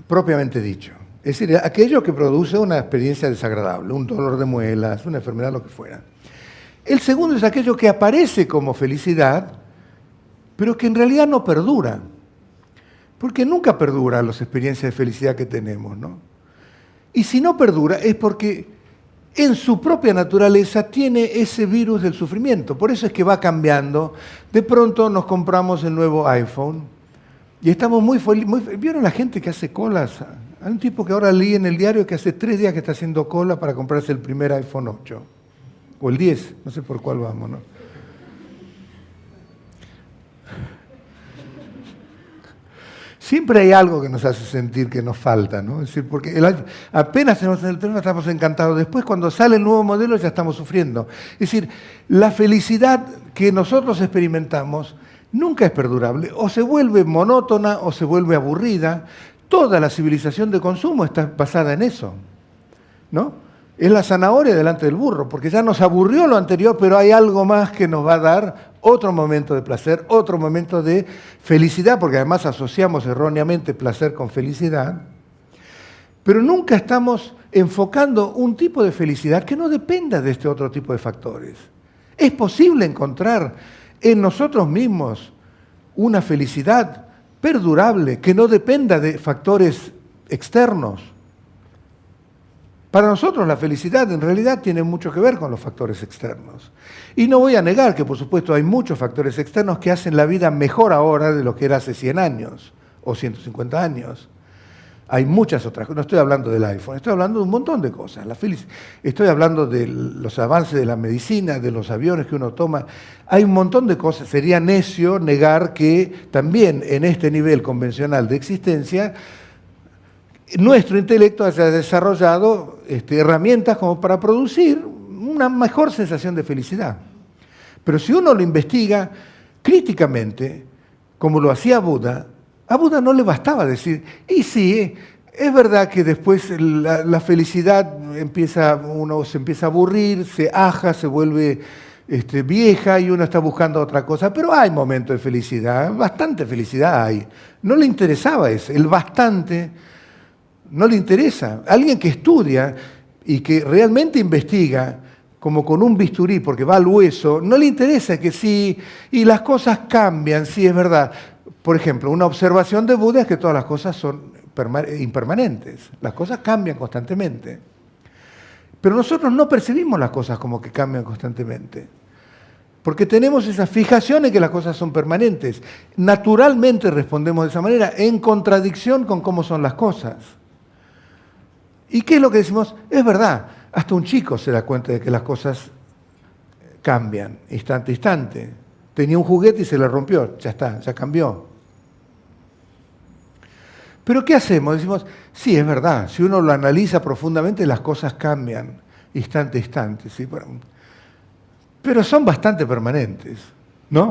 propiamente dicho. Es decir, aquello que produce una experiencia desagradable, un dolor de muelas, una enfermedad, lo que fuera. El segundo es aquello que aparece como felicidad, pero que en realidad no perdura. Porque nunca perdura las experiencias de felicidad que tenemos, ¿no? Y si no perdura es porque en su propia naturaleza tiene ese virus del sufrimiento. Por eso es que va cambiando. De pronto nos compramos el nuevo iPhone y estamos muy felices. ¿Vieron la gente que hace colas? Hay un tipo que ahora leí en el diario que hace 3 días que está haciendo cola para comprarse el primer iPhone 8. O el 10, no sé por cuál vamos, ¿no? Siempre hay algo que nos hace sentir que nos falta, ¿no? Es decir, porque apenas tenemos el teléfono estamos encantados. Después, cuando sale el nuevo modelo, ya estamos sufriendo. Es decir, la felicidad que nosotros experimentamos nunca es perdurable. O se vuelve monótona o se vuelve aburrida. Toda la civilización de consumo está basada en eso, ¿no? Es la zanahoria delante del burro, porque ya nos aburrió lo anterior, pero hay algo más que nos va a dar otro momento de placer, otro momento de felicidad, porque además asociamos erróneamente placer con felicidad, pero nunca estamos enfocando un tipo de felicidad que no dependa de este otro tipo de factores. ¿Es posible encontrar en nosotros mismos una felicidad perdurable que no dependa de factores externos? Para nosotros la felicidad en realidad tiene mucho que ver con los factores externos. Y no voy a negar que, por supuesto, hay muchos factores externos que hacen la vida mejor ahora de lo que era hace 100 años o 150 años. Hay muchas otras cosas. No estoy hablando del iPhone, estoy hablando de un montón de cosas. Estoy hablando de los avances de la medicina, de los aviones que uno toma. Hay un montón de cosas. Sería necio negar que también en este nivel convencional de existencia nuestro intelecto haya desarrollado herramientas como para producir una mejor sensación de felicidad. Pero si uno lo investiga críticamente, como lo hacía Buda, a Buda no le bastaba decir, y sí, es verdad que después la felicidad uno se empieza a aburrir, se aja, se vuelve vieja y uno está buscando otra cosa, pero hay momentos de felicidad, bastante felicidad hay. No le interesaba eso, el bastante no le interesa. Alguien que estudia y que realmente investiga, como con un bisturí, porque va al hueso, no le interesa que sí, y las cosas cambian, sí, es verdad. Por ejemplo, una observación de Buda es que todas las cosas son impermanentes, las cosas cambian constantemente. Pero nosotros no percibimos las cosas como que cambian constantemente, porque tenemos esa fijación en que las cosas son permanentes. Naturalmente respondemos de esa manera, en contradicción con cómo son las cosas. ¿Y qué es lo que decimos? Es verdad, hasta un chico se da cuenta de que las cosas cambian, instante a instante. Tenía un juguete y se le rompió, ya está, ya cambió. Pero ¿qué hacemos? Decimos, sí, es verdad, si uno lo analiza profundamente, las cosas cambian, instante a instante. ¿Sí? Pero son bastante permanentes, ¿no?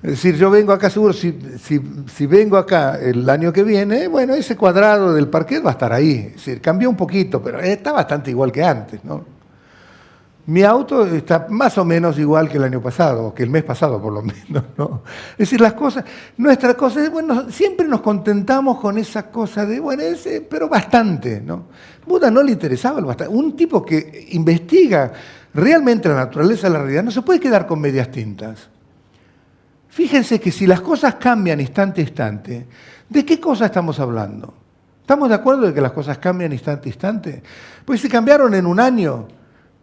Es decir, yo vengo acá seguro, si vengo acá el año que viene, bueno, ese cuadrado del parquet va a estar ahí. Es decir, cambió un poquito, pero está bastante igual que antes, ¿no? Mi auto está más o menos igual que el año pasado, o que el mes pasado por lo menos, ¿no? Es decir, nuestras cosas, bueno, siempre nos contentamos con esa cosa de, bueno, pero bastante, ¿no? Buda no le interesaba el bastante. Un tipo que investiga realmente la naturaleza de la realidad no se puede quedar con medias tintas. Fíjense que si las cosas cambian instante a instante, ¿de qué cosa estamos hablando? ¿Estamos de acuerdo de que las cosas cambian instante a instante? Pues si cambiaron en un año,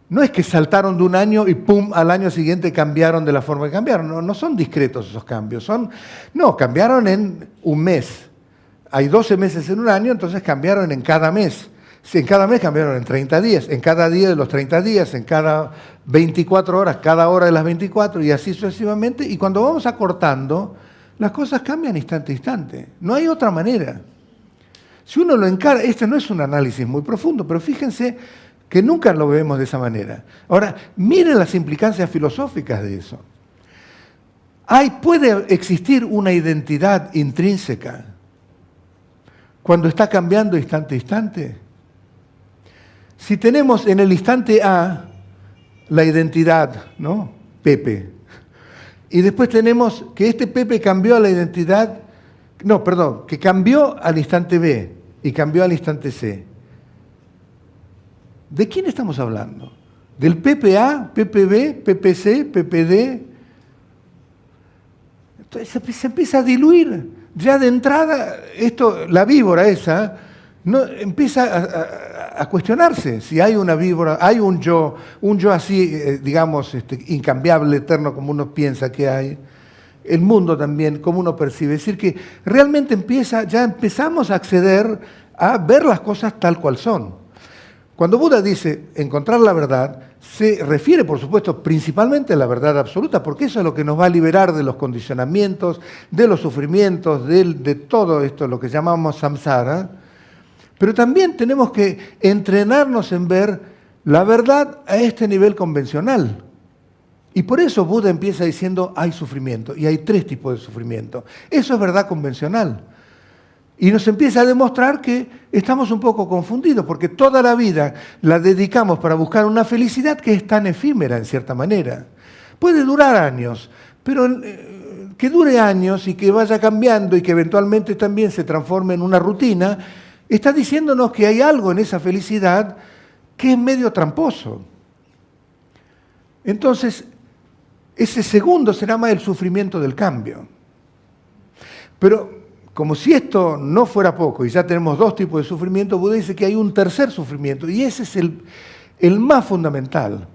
no es que saltaron de un año y pum, al año siguiente cambiaron de la forma que cambiaron. No son discretos esos cambios. Cambiaron en un mes. Hay 12 meses en un año, entonces cambiaron en cada mes. Si en cada mes cambiaron en 30 días, en cada día de los 30 días, en cada 24 horas, cada hora de las 24 y así sucesivamente. Y cuando vamos acortando, las cosas cambian instante a instante. No hay otra manera. Si uno lo encara, este no es un análisis muy profundo, pero fíjense que nunca lo vemos de esa manera. Ahora, miren las implicancias filosóficas de eso. ¿Puede existir una identidad intrínseca cuando está cambiando instante a instante? Si tenemos en el instante A la identidad, ¿no? Pepe, y después tenemos que este Pepe cambió a la identidad, que cambió al instante B y cambió al instante C. ¿De quién estamos hablando? ¿Del PPA, PPB, PPC, PPD? Entonces se empieza a diluir. Ya de entrada, la víbora esa, empieza a cuestionarse si hay una víbora, hay un yo así, digamos, incambiable, eterno, como uno piensa que hay. El mundo también, como uno percibe. Es decir, que realmente ya empezamos a acceder a ver las cosas tal cual son. Cuando Buda dice encontrar la verdad, se refiere, por supuesto, principalmente a la verdad absoluta, porque eso es lo que nos va a liberar de los condicionamientos, de los sufrimientos, de todo esto, lo que llamamos samsara. Pero también tenemos que entrenarnos en ver la verdad a este nivel convencional. Y por eso Buda empieza diciendo hay sufrimiento, y hay 3 tipos de sufrimiento. Eso es verdad convencional. Y nos empieza a demostrar que estamos un poco confundidos, porque toda la vida la dedicamos para buscar una felicidad que es tan efímera en cierta manera. Puede durar años, pero que dure años y que vaya cambiando y que eventualmente también se transforme en una rutina, está diciéndonos que hay algo en esa felicidad que es medio tramposo. Entonces, ese segundo se llama el sufrimiento del cambio. Pero, como si esto no fuera poco, y ya tenemos dos tipos de sufrimiento, Buda dice que hay un tercer sufrimiento, y ese es el más fundamental.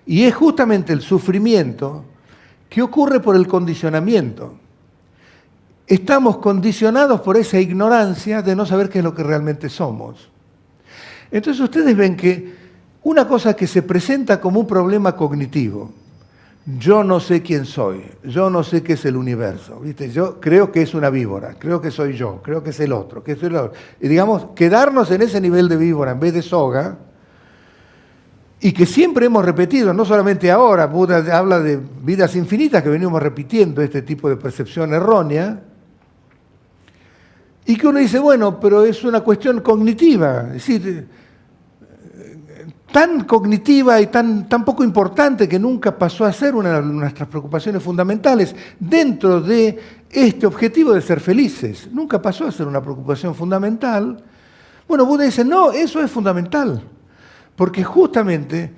Y es justamente el sufrimiento que ocurre por el condicionamiento. Estamos condicionados por esa ignorancia de no saber qué es lo que realmente somos. Entonces ustedes ven que una cosa que se presenta como un problema cognitivo, yo no sé quién soy, yo no sé qué es el universo, ¿viste? Yo creo que es una víbora, creo que soy yo, creo que es el otro, que es el otro. Y digamos, quedarnos en ese nivel de víbora en vez de soga, y que siempre hemos repetido, no solamente ahora, Buda habla de vidas infinitas que venimos repitiendo este tipo de percepción errónea, y que uno dice, bueno, pero es una cuestión cognitiva, es decir, tan cognitiva y tan poco importante que nunca pasó a ser una de nuestras preocupaciones fundamentales dentro de este objetivo de ser felices. Nunca pasó a ser una preocupación fundamental. Bueno, Buda dice, no, eso es fundamental, porque justamente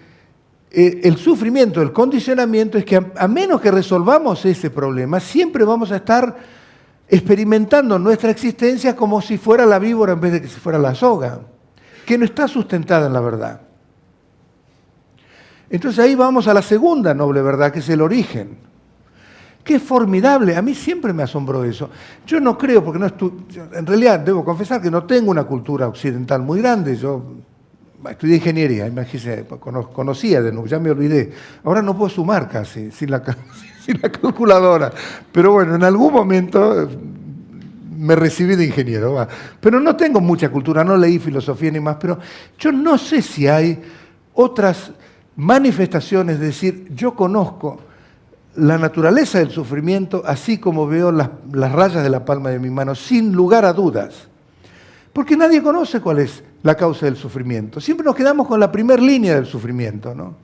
el sufrimiento, el condicionamiento es que a menos que resolvamos ese problema, siempre vamos a estar experimentando nuestra existencia como si fuera la víbora en vez de que si fuera la soga, que no está sustentada en la verdad. Entonces ahí vamos a la segunda noble verdad, que es el origen. Que es formidable, a mí siempre me asombró eso. Yo no creo, porque en realidad debo confesar que no tengo una cultura occidental muy grande. Yo estudié ingeniería, imagínense, conocía de nuevo, ya me olvidé. Ahora no puedo sumar casi, sin la calculadora. Pero bueno, en algún momento me recibí de ingeniero. Va. Pero no tengo mucha cultura, no leí filosofía ni más, pero yo no sé si hay otras manifestaciones, es decir, yo conozco la naturaleza del sufrimiento así como veo las rayas de la palma de mi mano, sin lugar a dudas. Porque nadie conoce cuál es la causa del sufrimiento. Siempre nos quedamos con la primera línea del sufrimiento, ¿no?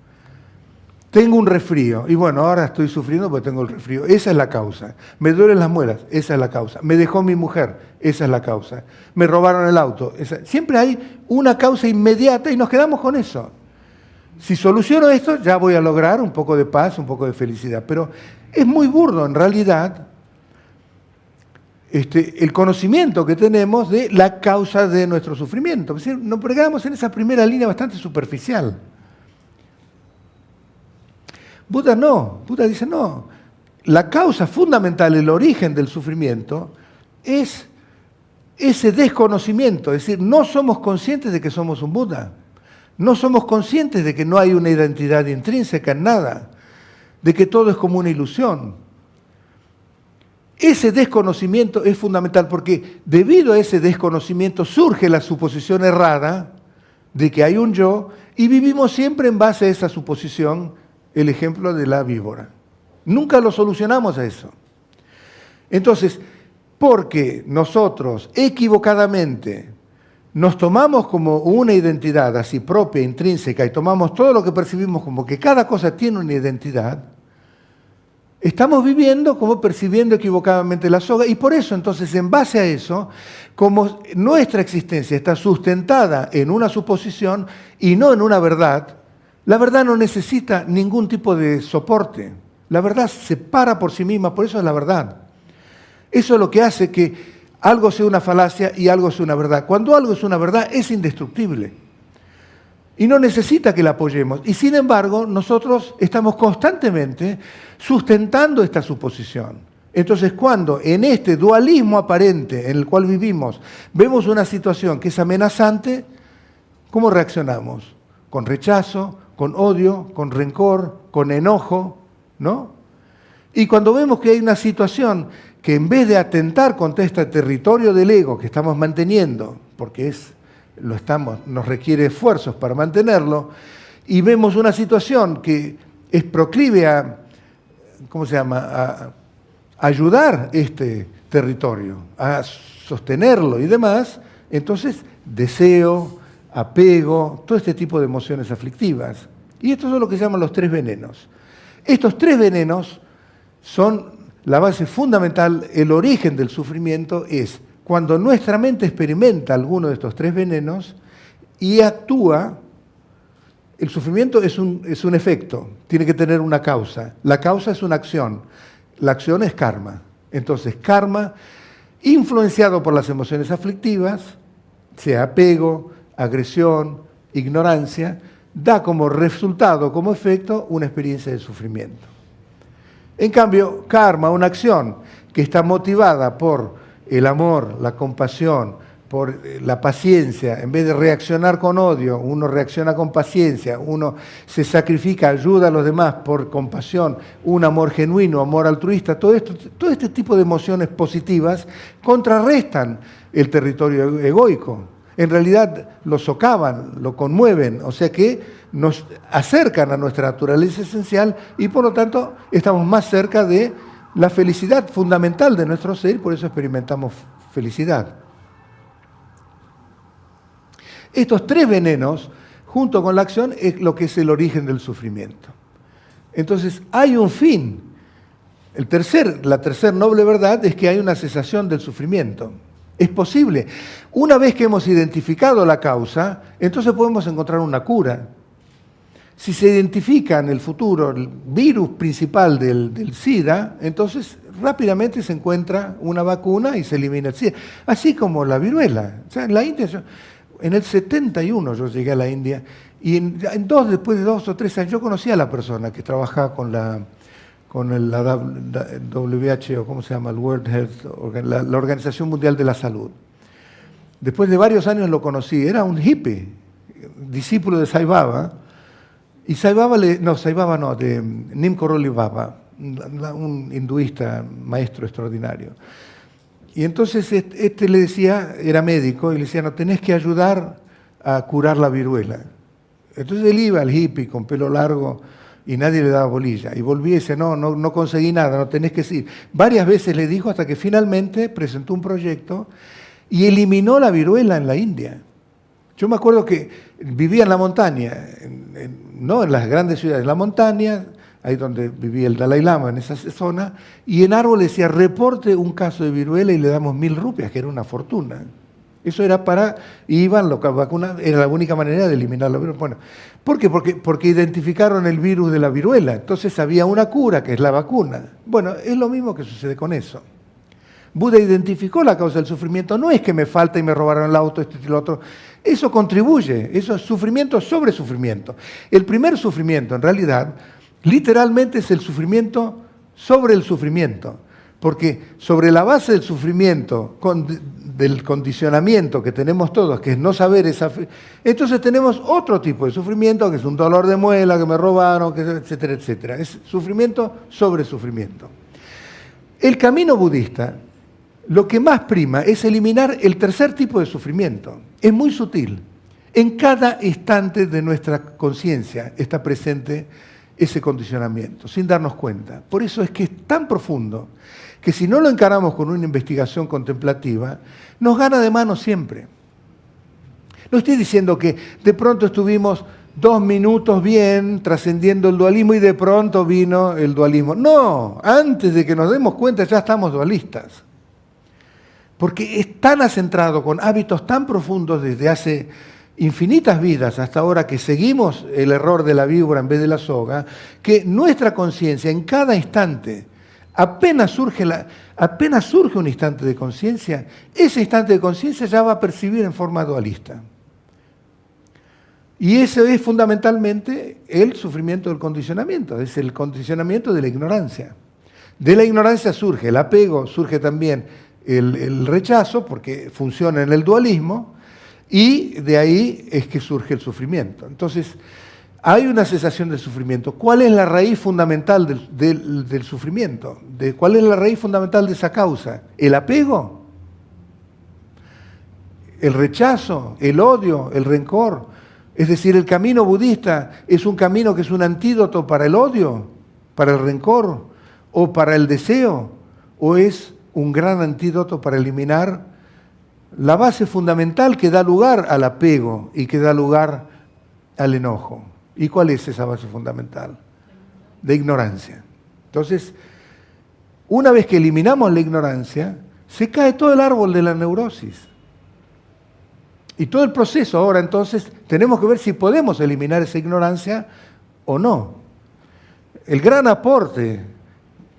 Tengo un resfrío, y bueno, ahora estoy sufriendo porque tengo el resfrío. Esa es la causa. Me duelen las muelas, esa es la causa. Me dejó mi mujer, esa es la causa. Me robaron el auto. Siempre hay una causa inmediata y nos quedamos con eso. Si soluciono esto, ya voy a lograr un poco de paz, un poco de felicidad. Pero es muy burdo, en realidad, el conocimiento que tenemos de la causa de nuestro sufrimiento. Es decir, nos pegamos en esa primera línea bastante superficial. Buda no, Buda dice no. La causa fundamental, el origen del sufrimiento, es ese desconocimiento. Es decir, no somos conscientes de que somos un Buda. No somos conscientes de que no hay una identidad intrínseca en nada, de que todo es como una ilusión. Ese desconocimiento es fundamental porque debido a ese desconocimiento surge la suposición errada de que hay un yo y vivimos siempre en base a esa suposición, el ejemplo de la víbora. Nunca lo solucionamos a eso. Entonces, porque nosotros equivocadamente nos tomamos como una identidad así propia, intrínseca, y tomamos todo lo que percibimos como que cada cosa tiene una identidad, estamos viviendo como percibiendo equivocadamente la soga, y por eso entonces en base a eso, como nuestra existencia está sustentada en una suposición y no en una verdad, la verdad no necesita ningún tipo de soporte. La verdad se para por sí misma, por eso es la verdad. Eso es lo que hace que algo sea una falacia y algo sea una verdad. Cuando algo es una verdad, es indestructible. Y no necesita que la apoyemos. Y sin embargo, nosotros estamos constantemente sustentando esta suposición. Entonces, cuando en este dualismo aparente en el cual vivimos, vemos una situación que es amenazante, ¿cómo reaccionamos? Con rechazo, con odio, con rencor, con enojo, ¿no? Y cuando vemos que hay una situación que en vez de atentar contra este territorio del ego que estamos manteniendo, porque nos requiere esfuerzos para mantenerlo, y vemos una situación que es proclive a ayudar este territorio, a sostenerlo y demás, entonces deseo, apego, todo este tipo de emociones aflictivas. Y estos son lo que se llaman los tres venenos. Estos tres venenos son la base fundamental, el origen del sufrimiento es cuando nuestra mente experimenta alguno de estos tres venenos y actúa El sufrimiento es un efecto, tiene que tener una causa. La causa es una acción, la acción es karma. Entonces, karma, influenciado por las emociones aflictivas, sea apego, agresión, ignorancia, da como resultado, como efecto, una experiencia de sufrimiento. En cambio, karma, una acción que está motivada por el amor, la compasión, por la paciencia, en vez de reaccionar con odio, uno reacciona con paciencia, uno se sacrifica, ayuda a los demás por compasión, un amor genuino, amor altruista, todo este tipo de emociones positivas contrarrestan el territorio egoico. En realidad lo socavan, lo conmueven, o sea que nos acercan a nuestra naturaleza esencial y por lo tanto estamos más cerca de la felicidad fundamental de nuestro ser, por eso experimentamos felicidad. Estos tres venenos, junto con la acción, es lo que es el origen del sufrimiento. Entonces, hay un fin. La tercera noble verdad es que hay una cesación del sufrimiento. Es posible. Una vez que hemos identificado la causa, entonces podemos encontrar una cura. Si se identifica en el futuro el virus principal del SIDA, entonces rápidamente se encuentra una vacuna y se elimina el SIDA. Así como la viruela. O sea, en la India... En el 71 yo llegué a la India y después de 2 o 3 años yo conocí a la persona que trabajaba con la WHO, ¿cómo se llama? El World Health, la Organización Mundial de la Salud. Después de varios años lo conocí, era un hippie, discípulo de Sai Baba, y de Neem Karoli Baba, un hinduista maestro extraordinario. Y entonces le decía, era médico, y le decía, no, tenés que ayudar a curar la viruela. Entonces él iba al hippie con pelo largo y nadie le daba bolilla. Y volvía y decía, no conseguí nada, no tenés que ir. Varias veces le dijo hasta que finalmente presentó un proyecto y eliminó la viruela en la India. Yo me acuerdo que vivía en la montaña, no en las grandes ciudades, en la montaña, ahí donde vivía el Dalai Lama, en esa zona, y en árbol decía, reporte un caso de viruela y le damos 1.000 rupias, que era una fortuna. Eso era iban, lo vacunaban, era la única manera de eliminar la viruela. Bueno, ¿por qué? Porque identificaron el virus de la viruela, entonces había una cura, que es la vacuna. Bueno, es lo mismo que sucede con eso. Buda identificó la causa del sufrimiento, no es que me falta y me robaron el auto, esto y lo otro. Eso contribuye, eso es sufrimiento sobre sufrimiento. El primer sufrimiento, en realidad, literalmente es el sufrimiento sobre el sufrimiento, porque sobre la base del sufrimiento, del condicionamiento que tenemos todos, que es no saber entonces tenemos otro tipo de sufrimiento, que es un dolor de muela, que me robaron, etcétera, etcétera. Es sufrimiento sobre sufrimiento. El camino budista, lo que más prima es eliminar el tercer tipo de sufrimiento. Es muy sutil. En cada instante de nuestra conciencia está presente ese condicionamiento, sin darnos cuenta. Por eso es que es tan profundo que si no lo encaramos con una investigación contemplativa, nos gana de mano siempre. No estoy diciendo que de pronto estuvimos 2 minutos bien trascendiendo el dualismo y de pronto vino el dualismo. No, antes de que nos demos cuenta ya estamos dualistas. Porque es tan acentrado con hábitos tan profundos desde hace infinitas vidas hasta ahora que seguimos el error de la víbora en vez de la soga, que nuestra conciencia en cada instante, apenas surge un instante de conciencia, ese instante de conciencia ya va a percibir en forma dualista. Y ese es fundamentalmente el sufrimiento del condicionamiento, es el condicionamiento de la ignorancia. De la ignorancia surge el apego, surge también el rechazo, porque funciona en el dualismo, y de ahí es que surge el sufrimiento. Entonces, hay una cesación del sufrimiento. ¿Cuál es la raíz fundamental del sufrimiento? ¿Cuál es la raíz fundamental de esa causa? ¿El apego? ¿El rechazo? ¿El odio? ¿El rencor? Es decir, el camino budista es un camino que es un antídoto para el odio, para el rencor, o para el deseo, o es un gran antídoto para eliminar la base fundamental que da lugar al apego y que da lugar al enojo. ¿Y cuál es esa base fundamental? De ignorancia. Entonces, una vez que eliminamos la ignorancia, se cae todo el árbol de la neurosis. Y todo el proceso ahora, entonces, tenemos que ver si podemos eliminar esa ignorancia o no. El gran aporte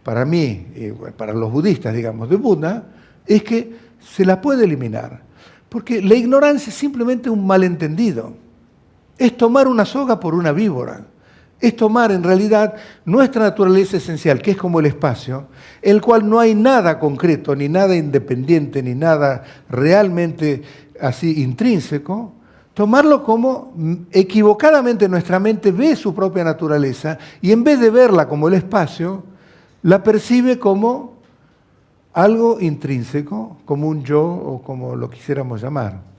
para mí, para los budistas, digamos, de Buda, es que se la puede eliminar. Porque la ignorancia es simplemente un malentendido. Es tomar una soga por una víbora. Es tomar en realidad nuestra naturaleza esencial, que es como el espacio, el cual no hay nada concreto, ni nada independiente, ni nada realmente así intrínseco, tomarlo como equivocadamente nuestra mente ve su propia naturaleza y en vez de verla como el espacio, la percibe como algo intrínseco, como un yo o como lo quisiéramos llamar.